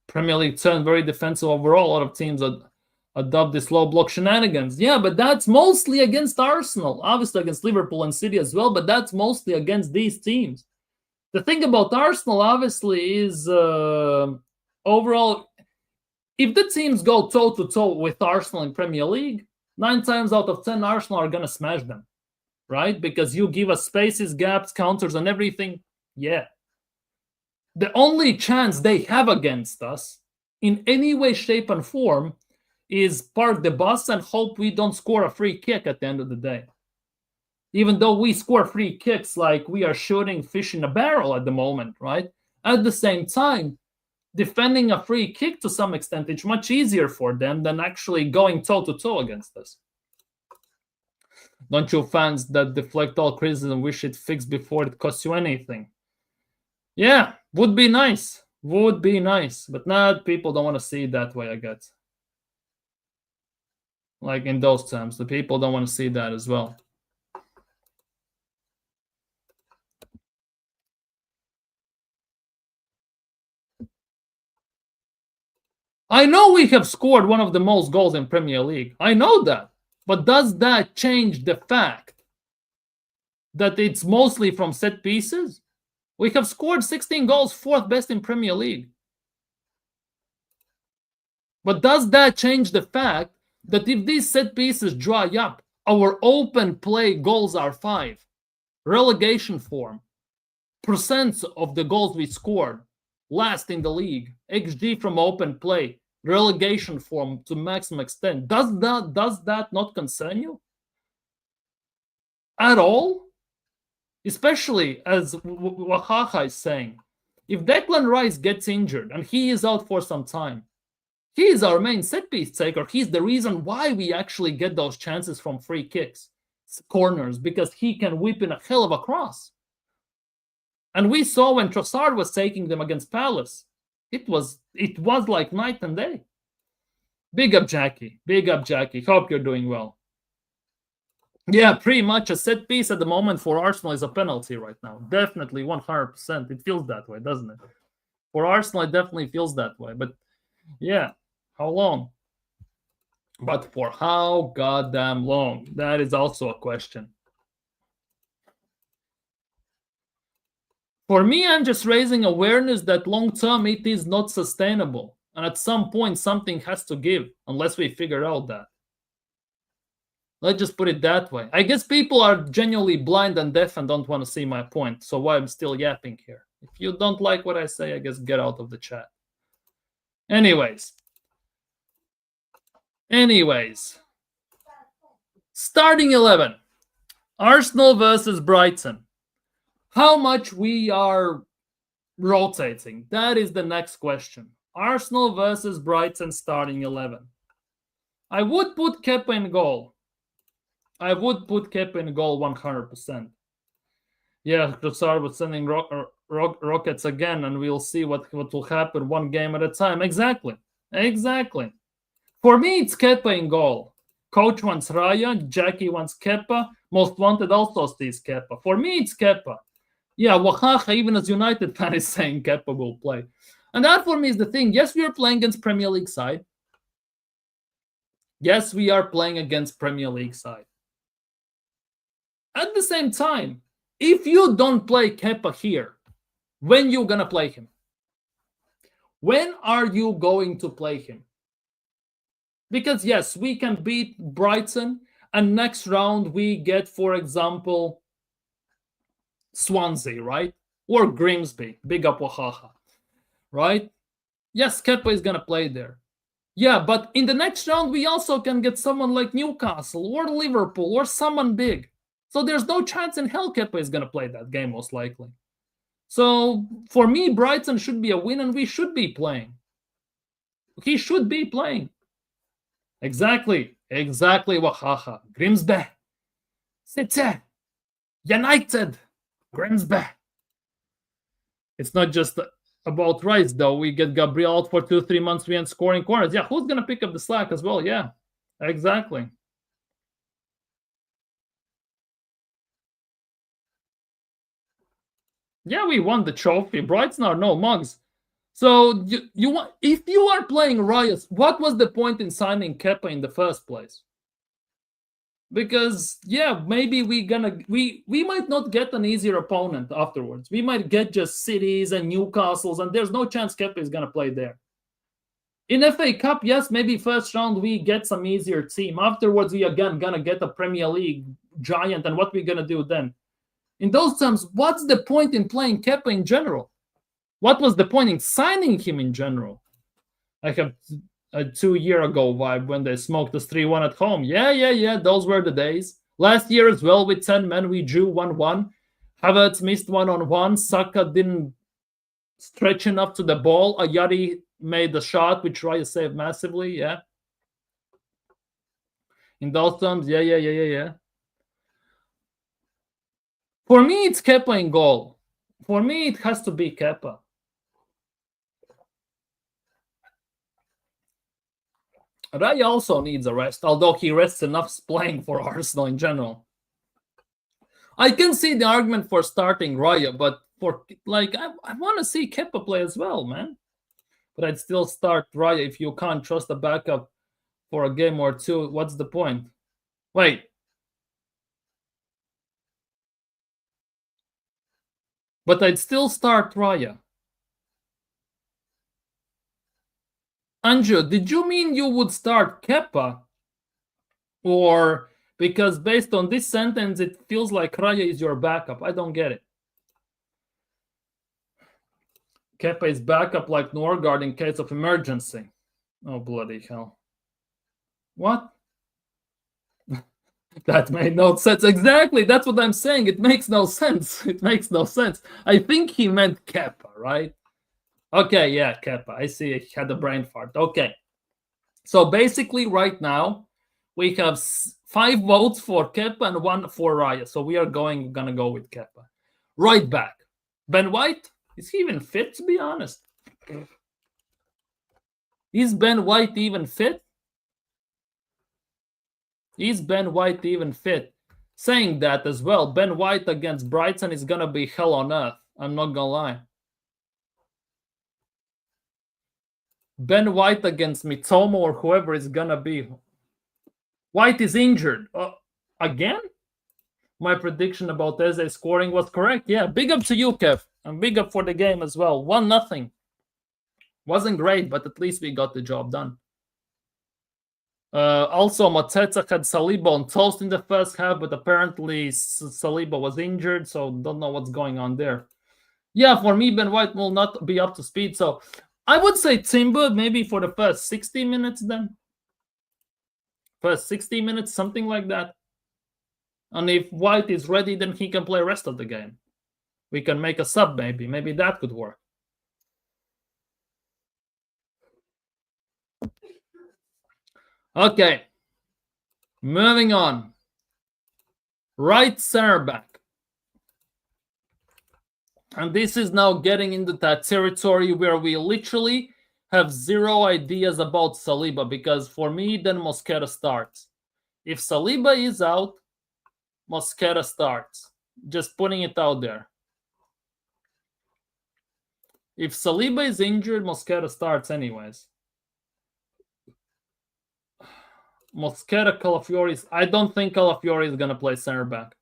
Premier League turned very defensive overall. A lot of teams adopt this low block shenanigans. Yeah, but that's mostly against Arsenal. Obviously against Liverpool and City as well, but that's mostly against these teams. The thing about Arsenal, obviously, is overall, if the teams go toe-to-toe with Arsenal in Premier League, 9 times out of 10, Arsenal are going to smash them, right? Because you give us spaces, gaps, counters, and everything. Yeah. The only chance they have against us in any way, shape, and form is park the bus and hope we don't score a free kick at the end of the day. Even though we score free kicks like we are shooting fish in a barrel at the moment, right? At the same time, defending a free kick to some extent is much easier for them than actually going toe-to-toe against us. Don't you fans that deflect all criticism wish it fixed before it costs you anything? Yeah, would be nice. Would be nice. But not people don't want to see it that way, I guess. Like in those terms. The people don't want to see that as well. I know we have scored one of the most goals in Premier League. I know that. But does that change the fact that it's mostly from set pieces? We have scored 16 goals, fourth best in Premier League. But does that change the fact that if these set pieces dry up, our open play goals are 5? Relegation form, percents of the goals we scored, last in the league, XG from open play, relegation form to maximum extent. Does that not concern you at all? Especially as Wahaha is saying, if Declan Rice gets injured and he is out for some time, he is our main set piece taker. He's the reason why we actually get those chances from free kicks, corners, because he can whip in a hell of a cross. And we saw when Trossard was taking them against Palace, it was like night and day. Big up, Jackie. Big up, Jackie. Hope you're doing well. Yeah, pretty much a set piece at the moment for Arsenal is a penalty right now. Definitely 100%. It feels that way, doesn't it? For Arsenal, it definitely feels that way. But yeah, how long? But for how goddamn long? That is also a question. For me, I'm just raising awareness that long term it is not sustainable. And at some point, something has to give, unless we figure out that. Let's just put it that way. I guess people are genuinely blind and deaf and don't want to see my point. So why I'm still yapping here. If you don't like what I say, I guess get out of the chat. Anyways. Starting 11. Arsenal versus Brighton. How much we are rotating? That is the next question. Arsenal versus Brighton starting 11. I would put Kepa in goal. 100%. Yeah, Trossard was sending rockets again, and we'll see what will happen one game at a time. Exactly. For me, it's Kepa in goal. Coach wants Raya, Jackie wants Kepa, Most Wanted also sees Kepa. For me, it's Kepa. Yeah, Wahaha, even as United fan, is saying Kepa will play. And that for me is the thing. Yes, we are playing against Premier League side. Yes, we are playing against Premier League side. At the same time, if you don't play Kepa here, when you gonna play him? When are you going to play him? Because yes, we can beat Brighton, and next round we get, for example, Swansea, right? Or Grimsby, big up Wahaha, right? Yes, Kepa is gonna play there. Yeah, but in the next round we also can get someone like Newcastle or Liverpool or someone big. So there's no chance in hell Kepa is gonna play that game, most likely. So for me, Brighton should be a win, and we should be playing. He should be playing. Exactly, Wahaha. Grimsby, City, United, Grimsby. It's not just about Rice, though. We get Gabriel out for 2-3 months. We ain't scoring corners. Yeah, who's gonna pick up the slack as well? Yeah, exactly. Yeah, we won the trophy. Brighton are no mugs. So you want, if you are playing Riot, what was the point in signing Kepa in the first place? Because yeah, maybe we might not get an easier opponent afterwards. We might get just Cities and Newcastles, and there's no chance Kepa is gonna play there. In FA Cup, yes, maybe first round we get some easier team. Afterwards, we again gonna get a Premier League giant, and what we gonna do then? In those terms, what's the point in playing Kepa in general? What was the point in signing him in general? I have a 2 year ago vibe when they smoked us 3-1 at home. Yeah. Those were the days. Last year as well, with 10 men, we drew 1-1. Havertz missed 1-on-1. Saka didn't stretch enough to the ball. Ayari made the shot, which Raya saved massively. Yeah. In those terms, yeah. For me, it's Kepa in goal. For me, it has to be Kepa. Raya also needs a rest, although he rests enough playing for Arsenal in general. I can see the argument for starting Raya, but for I want to see Kepa play as well, man. But I'd still start Raya if you can't trust the backup for a game or two. What's the point? Wait. But I'd still start Raya. Anjo, did you mean you would start Kepa? Or because based on this sentence, it feels like Raya is your backup? I don't get it. Kepa is backup like Norgard in case of emergency. Oh, bloody hell. What? That made no sense. Exactly. That's what I'm saying. It makes no sense. It makes no sense. I think he meant Kepa, right? Okay, yeah, Kepa. I see he had a brain fart. Okay. So basically, right now, we have 5 votes for Kepa and 1 for Raya. So we are gonna go with Kepa. Right back. Ben White? Is he even fit, to be honest? Is Ben White even fit? Is Ben White even fit? Saying that as well, Ben White against Brighton is gonna be hell on earth. I'm not gonna lie. Ben White against Mitoma or whoever is gonna be. White is injured. Again? My prediction about Eze scoring was correct. Yeah, big up to you, Kev. And big up for the game as well. 1-0. Wasn't great, but at least we got the job done. Also, Mateta had Saliba on toast in the first half, but apparently Saliba was injured, so don't know what's going on there. Yeah, for me, Ben White will not be up to speed, so I would say Timber maybe for the first 60 minutes then. First 60 minutes, something like that. And if White is ready, then he can play rest of the game. We can make a sub maybe. Maybe that could work. Okay. Moving on. Right center back. And this is now getting into that territory where we literally have zero ideas about Saliba, because for me, then Mosquera starts. If Saliba is out, Mosquera starts. Just putting it out there. If Saliba is injured, Mosquera starts anyways. Mosquera, Calafiori. I don't think Calafiori is going to play center back.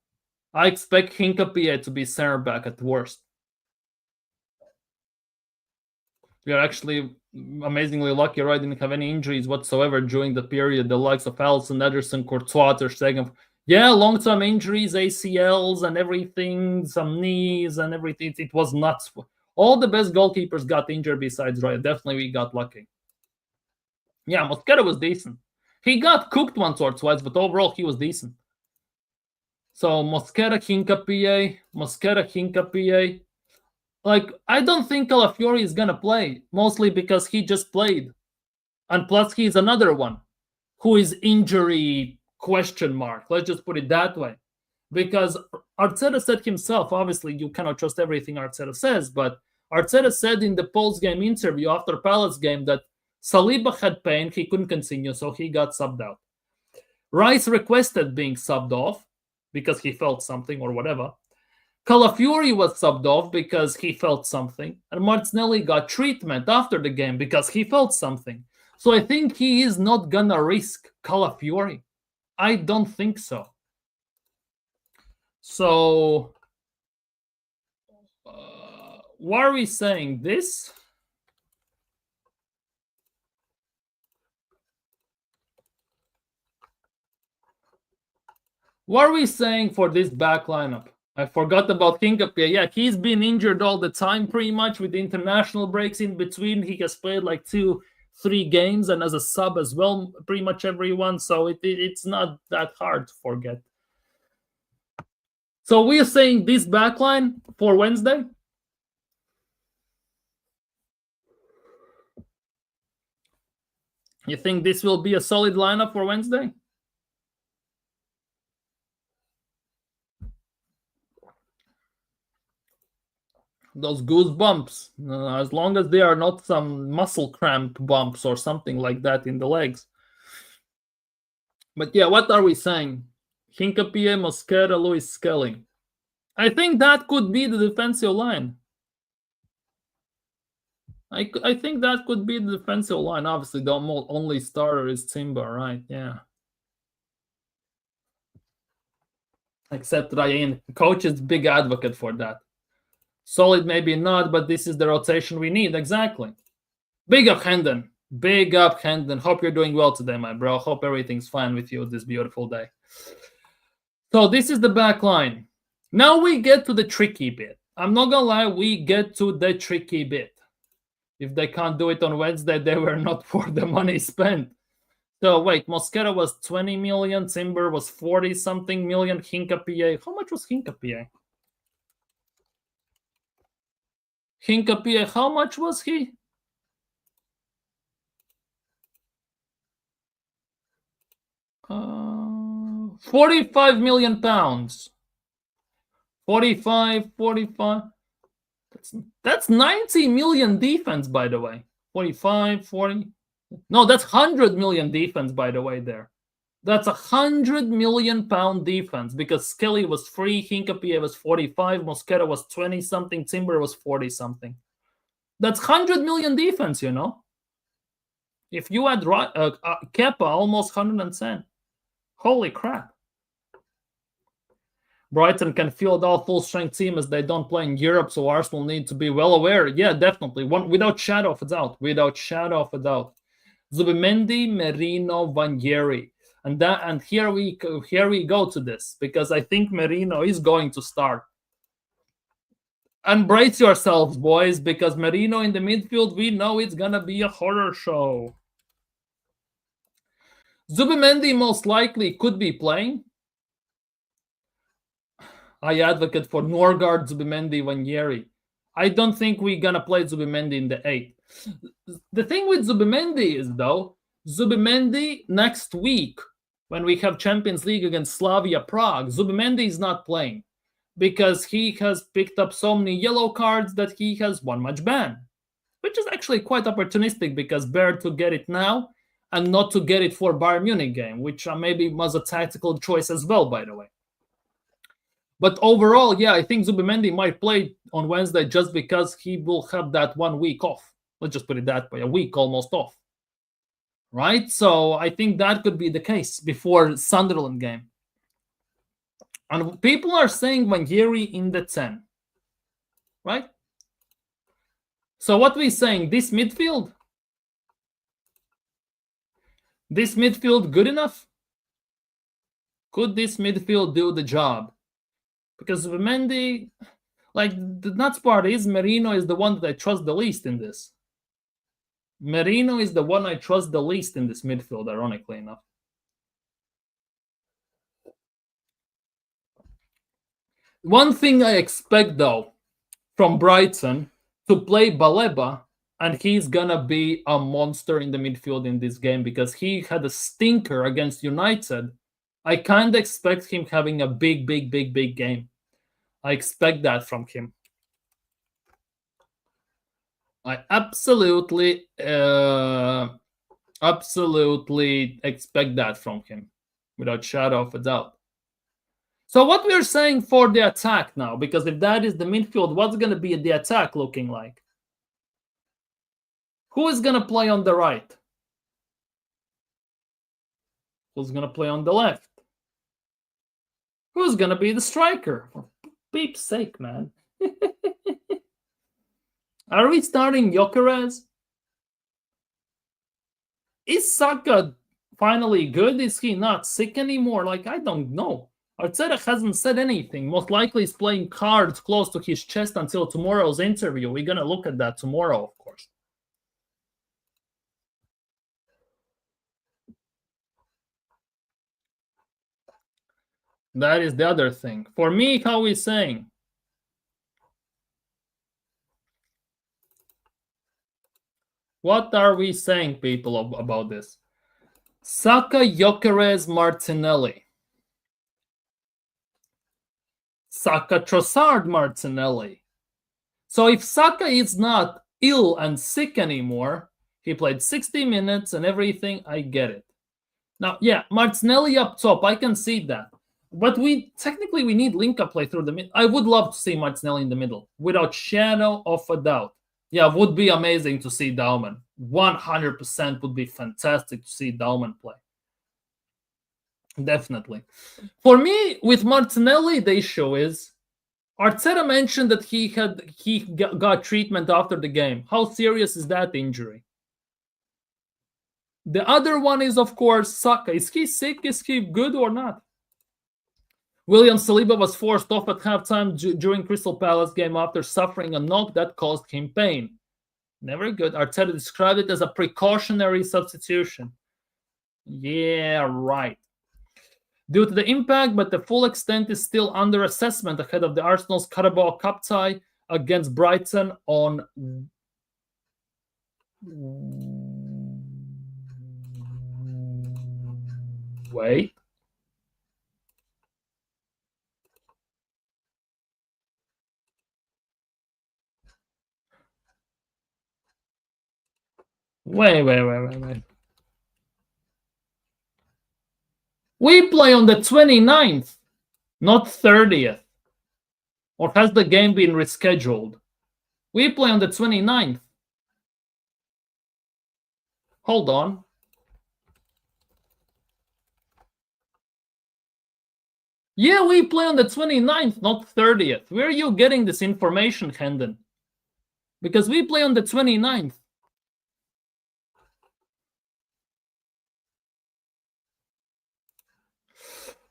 I expect Hincapie to be center back at worst. We are actually amazingly lucky, right? Didn't have any injuries whatsoever during the period. The likes of Alisson, Ederson, Courtois, Ter Stegen. Yeah, long-term injuries, ACLs and everything, some knees and everything. It was nuts. All the best goalkeepers got injured besides Raya. Definitely we got lucky. Yeah, Mosquera was decent. He got cooked once or twice, but overall he was decent. So Mosquera, Hincapie. Like, I don't think Calafiori is going to play, mostly because he just played. And plus, he's another one who is injury question mark. Let's just put it that way. Because Arteta said himself, obviously, you cannot trust everything Arteta says, but Arteta said in the post-game interview after Palace game that Saliba had pain, he couldn't continue, so he got subbed out. Rice requested being subbed off because he felt something or whatever. Calafiori was subbed off because he felt something, and Martinelli got treatment after the game because he felt something. So I think he is not gonna risk Calafiori. I don't think so. So, why are we saying this? What are we saying for this back lineup? I forgot about Hincapie. Yeah, he's been injured all the time pretty much with international breaks in between. He has played like 2-3 games and as a sub as well, pretty much everyone. So it's not that hard to forget. So we are saying this backline for Wednesday? You think this will be a solid lineup for Wednesday? Those goosebumps, as long as they are not some muscle cramp bumps or something like that in the legs. But yeah, what are we saying? Hincapie, Mosquera, Luis Skelly. I think that could be the defensive line. I think that could be the defensive line. Obviously, the only starter is Timber, right? Yeah. Except Ryan. Coach is big advocate for that. Solid, maybe not, but this is the rotation we need. Exactly. Big up, Hendon. Big up, Hendon. Hope you're doing well today, my bro. Hope everything's fine with you this beautiful day. So this is the back line. Now we get to the tricky bit. I'm not gonna lie, we get to the tricky bit. If they can't do it on Wednesday, they were not for the money spent. So wait, Mosquera was 20 million, Timber was 40 something million, Hincapie. How much was Hincapie? Hincapie, how much was he? £45 million. 45. That's 90 million defense, by the way. 45, 40. No, that's 100 million defense, by the way, there. That's £100 million defense because Skelly was 3, Hincapie was 45, Mosquera was 20 something, Timber was 40 something. That's 100 million defense, you know. If you add Kepa, almost 110. Holy crap. Brighton can field all full-strength team as they don't play in Europe, so Arsenal need to be well aware. Yeah, definitely. Without shadow of a doubt. Without shadow of a doubt. Zubimendi, Merino, Vanieri. And here we go to this, because I think Merino is going to start. And brace yourselves, boys, because Merino in the midfield, we know it's going to be a horror show. Zubimendi most likely could be playing. I advocate for Norgard, Zubimendi, Vanieri. I don't think we're going to play Zubimendi in the 8th. The thing with Zubimendi is, though, Zubimendi next week, when we have Champions League against Slavia Prague, Zubimendi is not playing because he has picked up so many yellow cards that he has 1 match ban, which is actually quite opportunistic because better to get it now and not to get it for Bayern Munich game, which maybe was a tactical choice as well, by the way. But overall, yeah, I think Zubimendi might play on Wednesday just because he will have that 1 week off. Let's just put it that way, a week almost off. Right? So I think that could be the case before Sunderland game. And people are saying Vanieri in the 10. Right? So what we're saying, this midfield? This midfield good enough? Could this midfield do the job? Because Zubimendi, like, the nuts part is Merino is the one that I trust the least in this. Merino is the one I trust the least in this midfield, ironically enough. One thing I expect, though, from Brighton to play Baleba, and he's gonna be a monster in the midfield in this game because he had a stinker against United. I kind of expect him having a big game. I expect that from him. I absolutely expect that from him, without shadow of a doubt. So what we're saying for the attack now, because if that is the midfield, what's going to be the attack looking like? Who is going to play on the right? Who's going to play on the left? Who's going to be the striker? For peep's sake, man. Are we starting Gyökeres? Is Saka finally good? Is he not sick anymore? Like, I don't know. Arteta hasn't said anything. Most likely he's playing cards close to his chest until tomorrow's interview. We're going to look at that tomorrow, of course. That is the other thing. For me, how are we saying? What are we saying, people, about this? Saka, Gyökeres, Martinelli. Saka, Trossard, Martinelli. So if Saka is not ill and sick anymore, he played 60 minutes and everything, I get it. Now, yeah, Martinelli up top, I can see that. But we need link-up play through the middle. I would love to see Martinelli in the middle, without shadow of a doubt. Yeah, would be amazing to see Dauman. 100% would be fantastic to see Dauman play. Definitely. For me, with Martinelli, the issue is Arteta mentioned that he got treatment after the game. How serious is that injury? The other one is, of course, Saka. Is he sick? Is he good or not? William Saliba was forced off at halftime during Crystal Palace game after suffering a knock that caused him pain. Never good. Arteta described it as a precautionary substitution. Yeah, right. Due to the impact, but the full extent is still under assessment ahead of the Arsenal's Carabao Cup tie against Brighton on... Wait. Wait. We play on the 29th, not 30th. Or has the game been rescheduled? We play on the 29th. Hold on. Yeah, we play on the 29th, not 30th. Where are you getting this information, Hendon? Because we play on the 29th.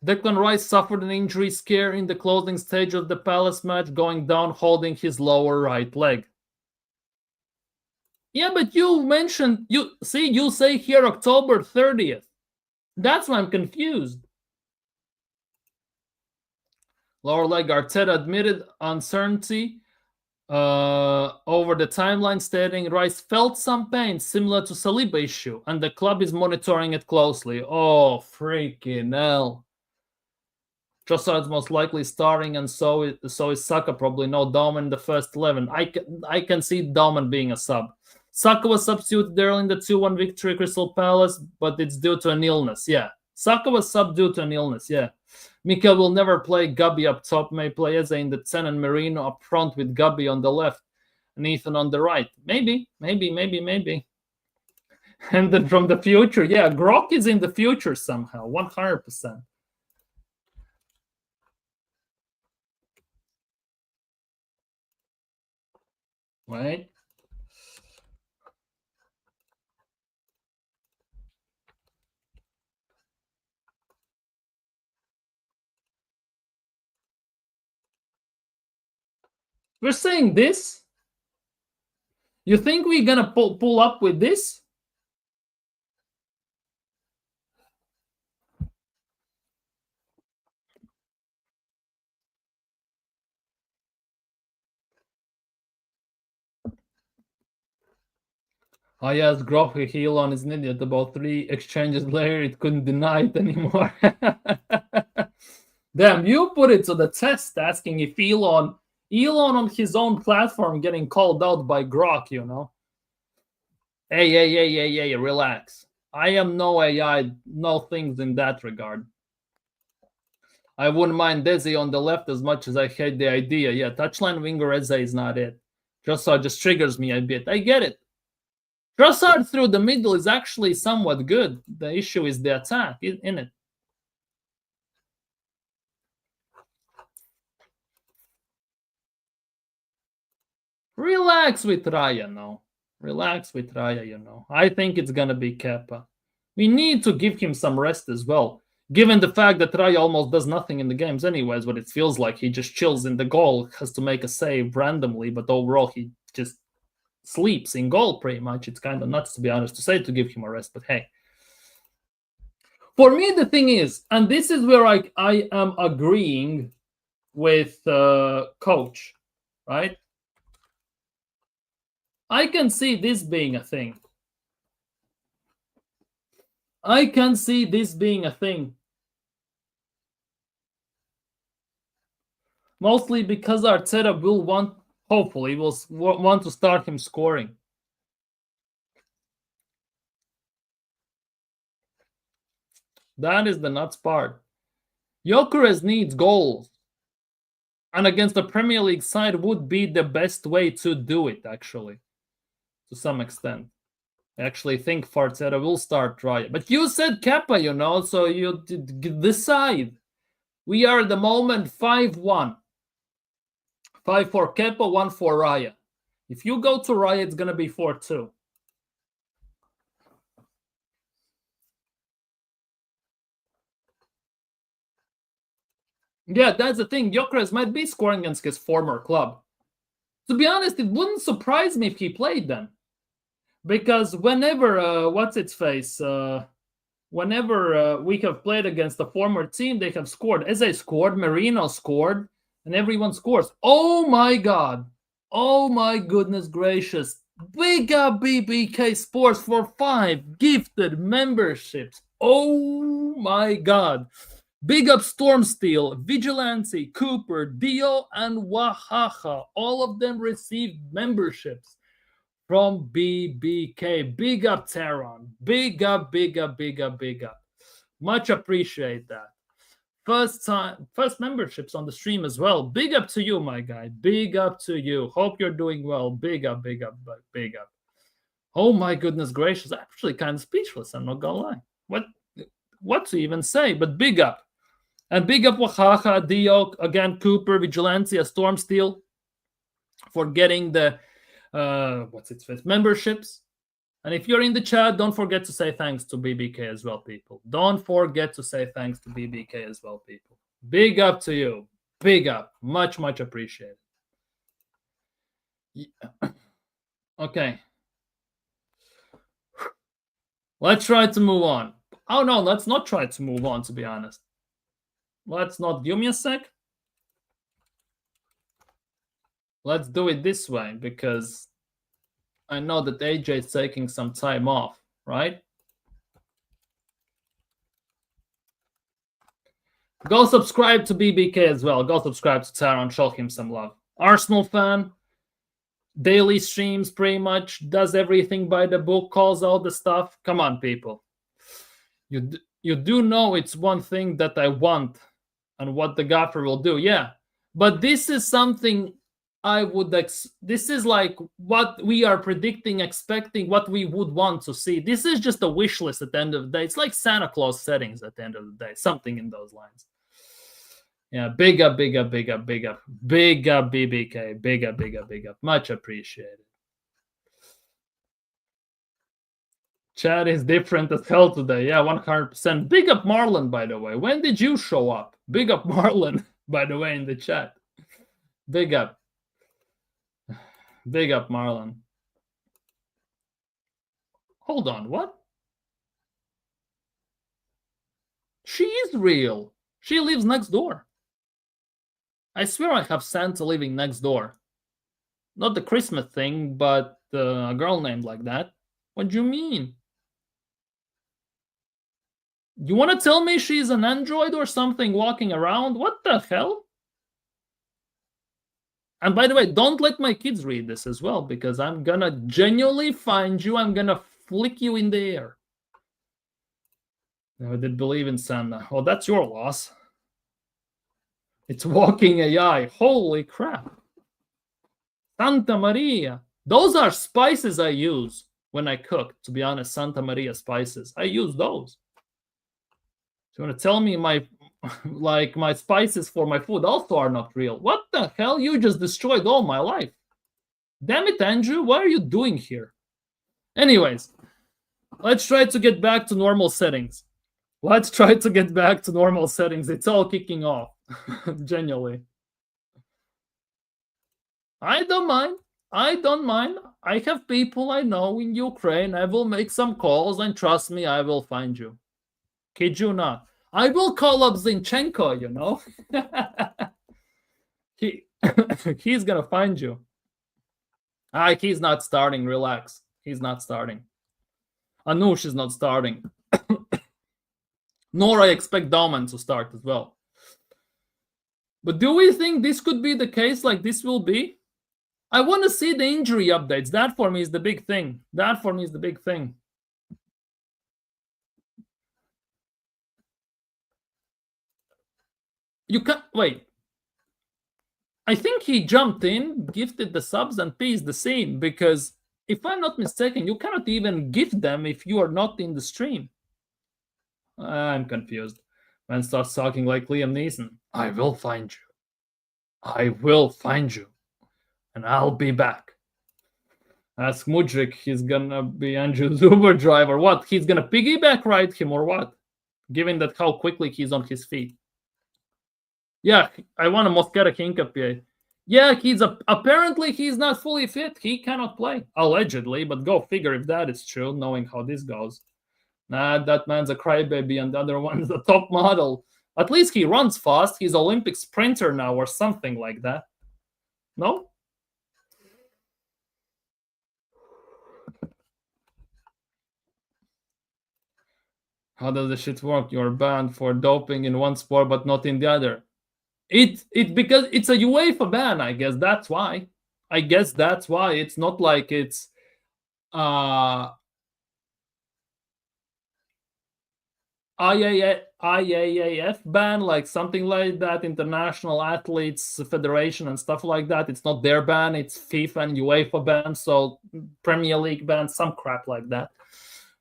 Declan Rice suffered an injury scare in the closing stage of the Palace match, going down holding his lower right leg. Yeah, but you mentioned, you say here October 30th. That's why I'm confused. Lower leg. Arteta admitted uncertainty over the timeline, stating Rice felt some pain similar to Saliba issue, and the club is monitoring it closely. Oh, freaking hell. Trossard's most likely starting, and so is Saka probably. No Dauman in the first 11. I can see Dauman being a sub. Saka was substituted early in the 2-1 victory Crystal Palace, but it's due to an illness. Yeah, Saka was sub due to an illness. Yeah, Mikel will never play. Gabby up top, may play Eze in the 10 and Merino up front with Gabby on the left and Ethan on the right. Maybe. And then from the future, yeah, Grok is in the future somehow, 100%. Right? We're saying this? You think we're gonna pull up with this? I asked Grok if Elon is an idiot. About 3 exchanges later, it couldn't deny it anymore. Damn, you put it to the test, asking if Elon on his own platform getting called out by Grok, you know. Hey, relax. I am no AI, no things in that regard. I wouldn't mind Desi on the left as much as I hate the idea. Yeah, touchline winger Eze is not it. Trossard just triggers me a bit. I get it. Trossard through the middle is actually somewhat good. The issue is the attack in it. Relax with Raya now. Relax with Raya, you know. I think it's going to be Kepa. We need to give him some rest as well. Given the fact that Raya almost does nothing in the games anyways, what it feels like. He just chills in the goal, has to make a save randomly, but overall he just sleeps in goal pretty much. It's kind of nuts, to be honest, to say to give him a rest, but hey. For me, the thing is, and this is where I am agreeing with Coach, right? I can see this being a thing. I can see this being a thing. Mostly because Arteta will want Hopefully, we'll want to start him scoring. That is the nuts part. Gyökeres needs goals. And against the Premier League side would be the best way to do it, actually. To some extent. I actually think Arteta will start Raya. But you said Kepa, so you decide. We are at the moment 5-1. 5 for Kepa, 1 for Raya. If you go to Raya, it's going to be 4-2. Yeah, that's the thing. Gyökeres might be scoring against his former club. To be honest, it wouldn't surprise me if he played then. Because whenever, whenever we have played against a former team, they have scored. Eze scored, Merino scored, and everyone scores. Oh my God. Oh my goodness gracious. Big up BBK Sports for 5 gifted memberships. Oh my God. Big up Stormsteel, Vigilante, Cooper, Dio, and Wahaha. All of them received memberships from BBK. Big up Taron. Big up, big up, big up, big up. Much appreciate that. First memberships on the stream as well. Big up to you, my guy. Big up to you. Hope you're doing well. Big up, big up, big up. Oh my goodness gracious. Actually kind of speechless, I'm not gonna lie. What to even say, but big up. And big up Wahaha, Dio, again, Cooper, Vigilante, Stormsteel for getting the memberships. And if you're in the chat, don't forget to say thanks to BBK as well, people. Don't forget to say thanks to BBK as well, people. Big up to you. Big up. Much, much appreciated. Yeah. Okay. Let's try to move on. Oh, no, let's not try to move on, to be honest. Let's not. Give me a sec. Let's do it this way, because I know that AJ is taking some time off, right? Go subscribe to BBK as well. Go subscribe to Taron. Show him some love. Arsenal fan. Daily streams, pretty much. Does everything by the book. Calls all the stuff. Come on, people. You do know it's one thing that I want and what the gaffer will do. Yeah. But this is something I would this is like what we are predicting, expecting, what we would want to see. This is just a wish list at the end of the day. It's like Santa Claus settings at the end of the day, something in those lines. Yeah, big up, big up, big up, big up, big up, BBK, big up, big up, big up. Much appreciated. Chat is different as hell today. Yeah, 100%. Big up Marlon, by the way. When did you show up? Big up Marlon, by the way, in the chat. Big up. Big up Marlon. Hold on, what? She is real. She lives next door. I swear I have Santa living next door. Not the Christmas thing, but a girl named like that. What do you mean? You want to tell me she's an android or something walking around? What the hell? And by the way, don't let my kids read this as well, because I'm gonna genuinely find you. I'm gonna flick you in the air. Never did believe in Santa. Oh, that's your loss. It's walking AI. Holy crap. Santa Maria. Those are spices I use when I cook, to be honest. Santa Maria spices. I use those. So you want to tell me my spices for my food also are not real? What the hell? You just destroyed all my life. Damn it, Andrew. What are you doing here? Anyways, let's try to get back to normal settings. Let's try to get back to normal settings. It's all kicking off. Genuinely. I don't mind. I don't mind. I have people I know in Ukraine. I will make some calls, and trust me, I will find you. Kid you not. I will call up Zinchenko, you know. He's gonna find you. He's not starting. Relax. He's not starting. Anush is not starting. Nor I expect Dauman to start as well. But do we think this could be the case? Like this will be? I want to see the injury updates. That for me is the big thing. You can't wait. I think he jumped in, gifted the subs, and pays the same, because if I'm not mistaken, you cannot even gift them if you are not in the stream. I'm confused. Man starts talking like Liam Neeson. I will find you. I will find you. And I'll be back. Ask Mudrik, he's gonna be Andrew's Uber driver. What? He's gonna piggyback ride him or what? Given that how quickly he's on his feet. Yeah, I want a Mosquera Hincapié. Yeah, apparently he's not fully fit. He cannot play, allegedly, but go figure if that is true, knowing how this goes. Nah, that man's a crybaby and the other one's the top model. At least he runs fast. He's Olympic sprinter now or something like that. No? How does the shit work? You're banned for doping in one sport but not in the other. It because it's a UEFA ban, I guess that's why. It's not like it's IAAF ban, like something like that, International Athletes Federation and stuff like that. It's not their ban, it's FIFA and UEFA ban, so Premier League ban, some crap like that.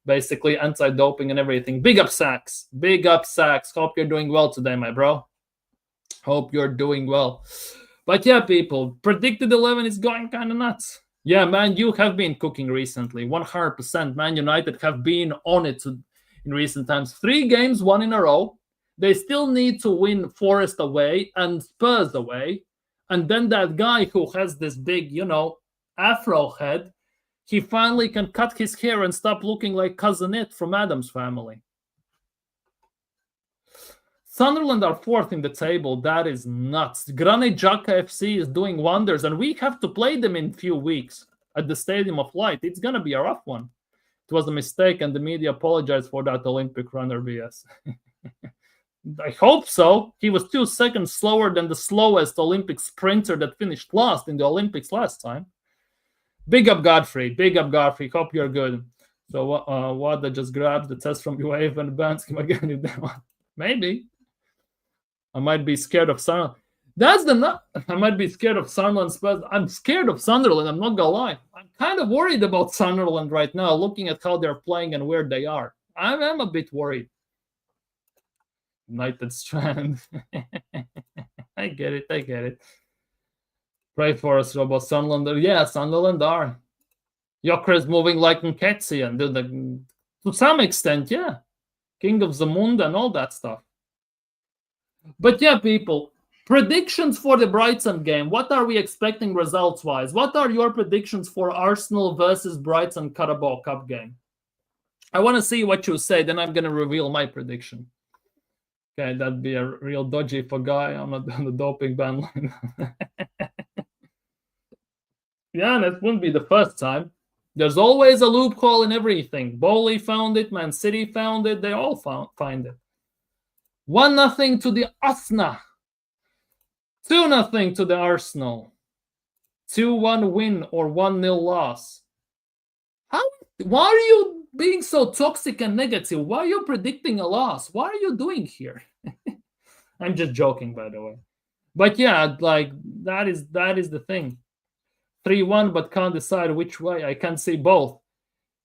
Basically anti-doping and everything. Big up Sachs. Hope you're doing well today, my bro. Hope you're doing well. But yeah, people, predicted 11 is going kind of nuts. Yeah, man, you have been cooking recently. 100%. Man United have been on it in recent times. 3 games, 1 in a row. They still need to win Forest away and Spurs away. And then that guy who has this big, afro head, he finally can cut his hair and stop looking like Cousin It from Adam's Family. Sunderland are 4th in the table. That is nuts. Granit Xhaka FC is doing wonders, and we have to play them in a few weeks at the Stadium of Light. It's going to be a rough one. It was a mistake, and the media apologized for that Olympic runner BS. I hope so. He was 2 seconds slower than the slowest Olympic sprinter that finished last in the Olympics last time. Big up Godfrey. Hope you're good. So Wada just grabs the test from UEFA and bans him again if they want. Maybe. I might be scared of Sunderland. I might be scared of Sunderland. I'm scared of Sunderland. I'm not gonna lie. I'm kind of worried about Sunderland right now, looking at how they're playing and where they are. I am a bit worried. United Strand. I get it. Pray for us, Robo. Sunderland. Yeah, Sunderland are. Jokeres moving like Nketiah, and to some extent, yeah. King of Zamunda and all that stuff. But yeah, people, predictions for the Brighton game. What are we expecting results-wise? What are your predictions for Arsenal versus Brighton Carabao Cup game? I want to see what you say, then I'm going to reveal my prediction. Okay, that'd be a real dodgy for guy on the doping ban line. Yeah, and it wouldn't be the first time. There's always a loophole in everything. Bowley found it, Man City found it, they all find it. 1-0 to the Arsenal. 2-0 to the Arsenal. 2-1 win or 1-0 loss. Why are you being so toxic and negative? Why are you predicting a loss? What are you doing here? I'm just joking, by the way. But yeah, like that is the thing. 3-1, but can't decide which way. I can't say both.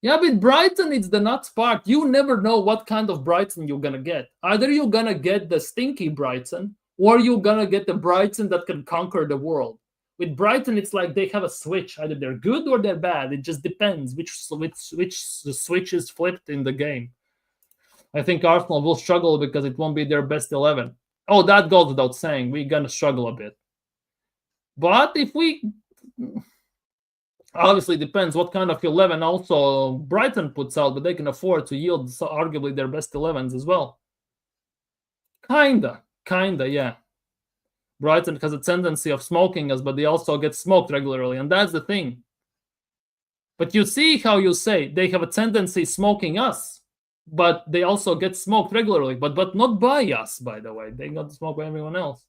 Yeah, but Brighton, it's the nuts part. You never know what kind of Brighton you're going to get. Either you're going to get the stinky Brighton, or you're going to get the Brighton that can conquer the world. With Brighton, it's like they have a switch. Either they're good or they're bad. It just depends which switch is flipped in the game. I think Arsenal will struggle because it won't be their best 11. Oh, that goes without saying. We're going to struggle a bit. But if we... Obviously, depends what kind of 11 also Brighton puts out, but they can afford to yield arguably their best 11s as well. Kinda, yeah. Brighton has a tendency of smoking us, but they also get smoked regularly, and that's the thing. But you see how you say they have a tendency smoking us, but they also get smoked regularly, but not by us, by the way. They got smoked by everyone else.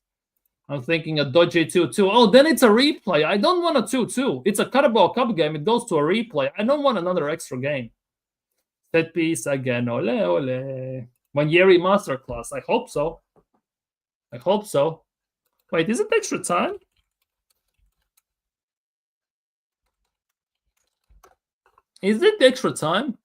I'm thinking a dodgy 2-2. Oh, then it's a replay. I don't want a 2-2. It's a Carabao Cup game. It goes to a replay. I don't want another extra game. Set piece again. Ole, ole. Yeri masterclass. I hope so. I hope so. Wait, is it extra time? Is it extra time?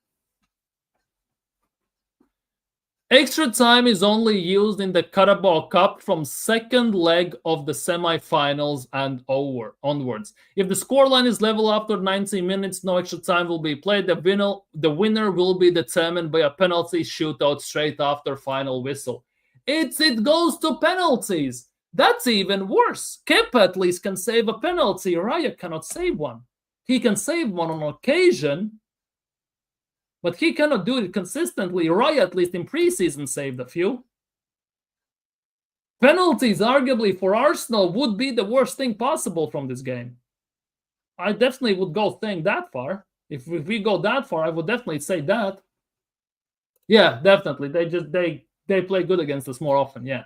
Extra time is only used in the Carabao Cup from second leg of the semi-finals and onwards. If the scoreline is level after 90 minutes, no extra time will be played. The winner will be determined by a penalty shootout straight after final whistle. It goes to penalties. That's even worse. Kepa at least can save a penalty. Raya cannot save one. He can save one on occasion, but he cannot do it consistently. Raya, at least in preseason, saved a few. Penalties, arguably, for Arsenal would be the worst thing possible from this game. I definitely would go saying that far. If we go that far, I would definitely say that. Yeah, definitely. They play good against us more often, yeah.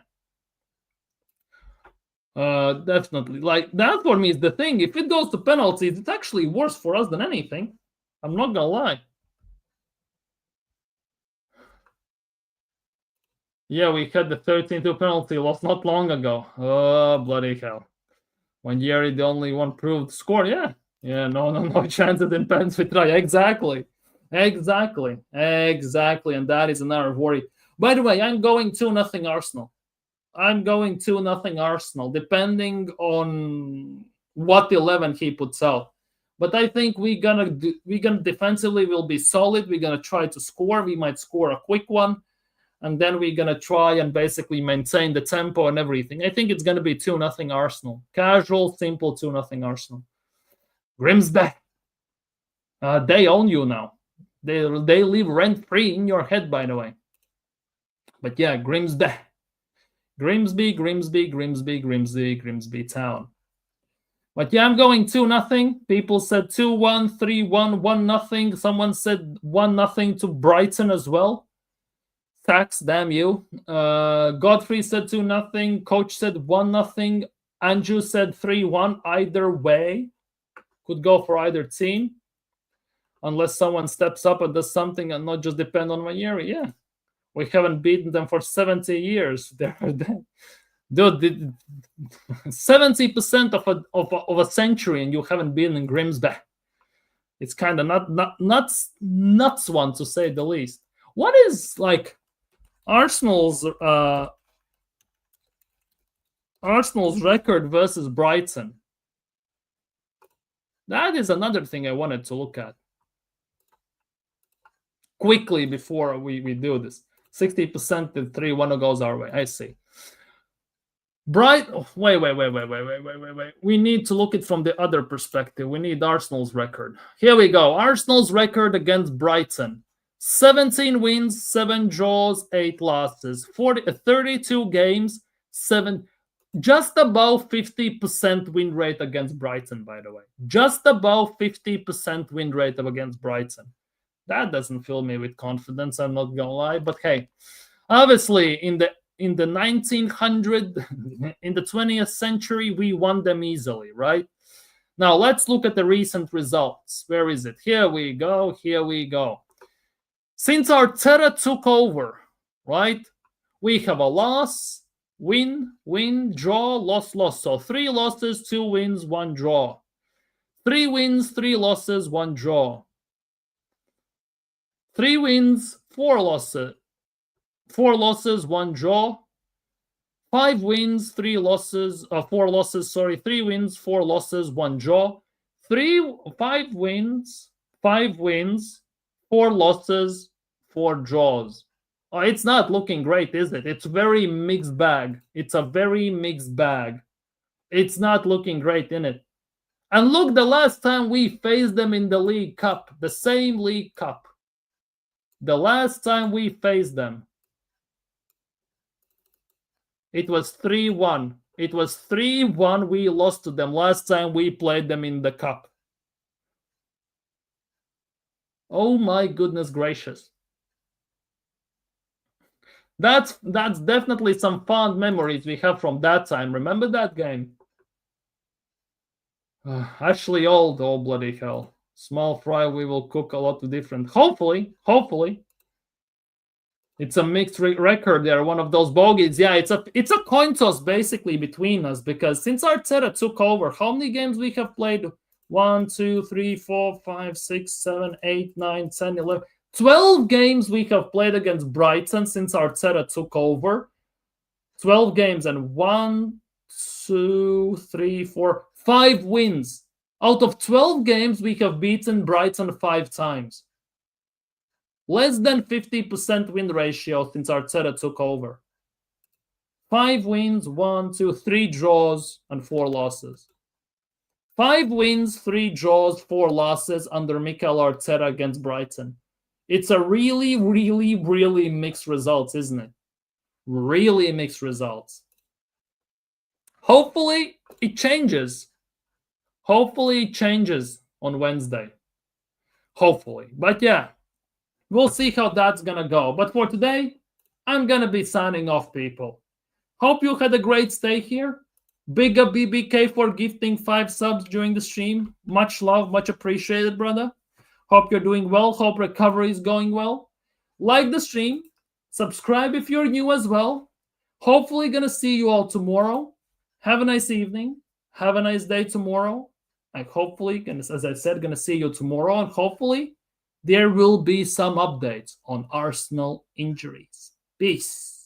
Definitely. Like, that for me is the thing. If it goes to penalties, it's actually worse for us than anything. I'm not gonna lie. Yeah, we had the 13-2 penalty loss not long ago. Oh, bloody hell. When Yeri, the only one proved score, yeah. Yeah, no chance it depends with Raya. Exactly. And that is another worry. By the way, I'm going 2-0 Arsenal. I'm going 2-0 Arsenal, depending on what 11 he puts out. But I think we're gonna defensively will be solid. We're gonna try to score. We might score a quick one, and then we're gonna try and basically maintain the tempo and everything. I think it's gonna be 2-0 Arsenal. Casual, simple 2-0 Arsenal. Grimsby, they own you now. They live rent free in your head, by the way. But yeah, Grimsby town. But yeah, I'm going 2-0. People said 2-1, 3-1, 1-0. Someone said 1-0 to Brighton as well. Tax, damn you. Godfrey said 2-0. Coach said 1-0. Andrew said 3-1. Either way, could go for either team, unless someone steps up and does something and not just depend on Ranieri. Yeah, we haven't beaten them for 70 years. Dude, 70% of a century, and you haven't been in Grimsby. It's kind of nuts one, to say the least. What is like Arsenal's record versus Brighton? That is another thing I wanted to look at quickly before we do this. 60% to 3-1 goes our way. I see. Wait. We need to look it from the other perspective. We need Arsenal's record. Here we go. Arsenal's record against Brighton. 17 wins, 7 draws, 8 losses. 32 games, 7... Just about 50% win rate against Brighton, by the way. Just about 50% win rate against Brighton. That doesn't fill me with confidence, I'm not gonna lie. But hey, obviously in the 1900, in the 20th century, we won them easily, right? Now let's look at the recent results. Where is it? Here we go. Since Arteta took over, right, we have a loss, win, draw, loss. So 3 losses, 2 wins, 1 draw. 3 wins, 3 losses, 1 draw. 3 wins, 4 losses. 4 losses, 1 draw. 5 wins, 3 losses, 4 losses, 3 wins, 4 losses, 1 draw. 5 wins, 4 losses, 4 draws. Oh, it's not looking great, is it? It's very mixed bag. It's a very mixed bag. It's not looking great, in it. And look, the last time we faced them in the League Cup, the same League Cup. The last time we faced them, it was 3-1. It was 3-1 we lost to them last time we played them in the Cup. Oh my goodness gracious. That's definitely some fond memories we have from that time. Remember that game? Actually, old, oh bloody hell. Small fry, we will cook a lot of different. Hopefully. It's a mixed record there, one of those bogeys. Yeah, it's a coin toss basically between us, because since Arteta took over, how many games we have played? 1, 2, 3, 4, 5, 6, 7, 8, 9, 10, 11. 12 games we have played against Brighton since Arteta took over. 12 games, and 1, 2, 3, 4, 5 wins. Out of 12 games, we have beaten Brighton 5 times. Less than 50% win ratio since Arteta took over. 5 wins, 1, 2, 3 draws, and 4 losses. 5 wins, 3 draws, 4 losses under Mikel Arteta against Brighton. It's a really, really, really mixed results, isn't it? Really mixed results. Hopefully, it changes. Hopefully, it changes on Wednesday. Hopefully. But yeah, we'll see how that's gonna go. But for today, I'm gonna be signing off, people. Hope you had a great stay here. Big up BBK for gifting 5 subs during the stream. Much love, much appreciated, brother. Hope you're doing well. Hope recovery is going well. Like the stream. Subscribe if you're new as well. Hopefully gonna see you all tomorrow. Have a nice evening. Have a nice day tomorrow. And hopefully, as I said, gonna see you tomorrow. And hopefully, there will be some updates on Arsenal injuries. Peace.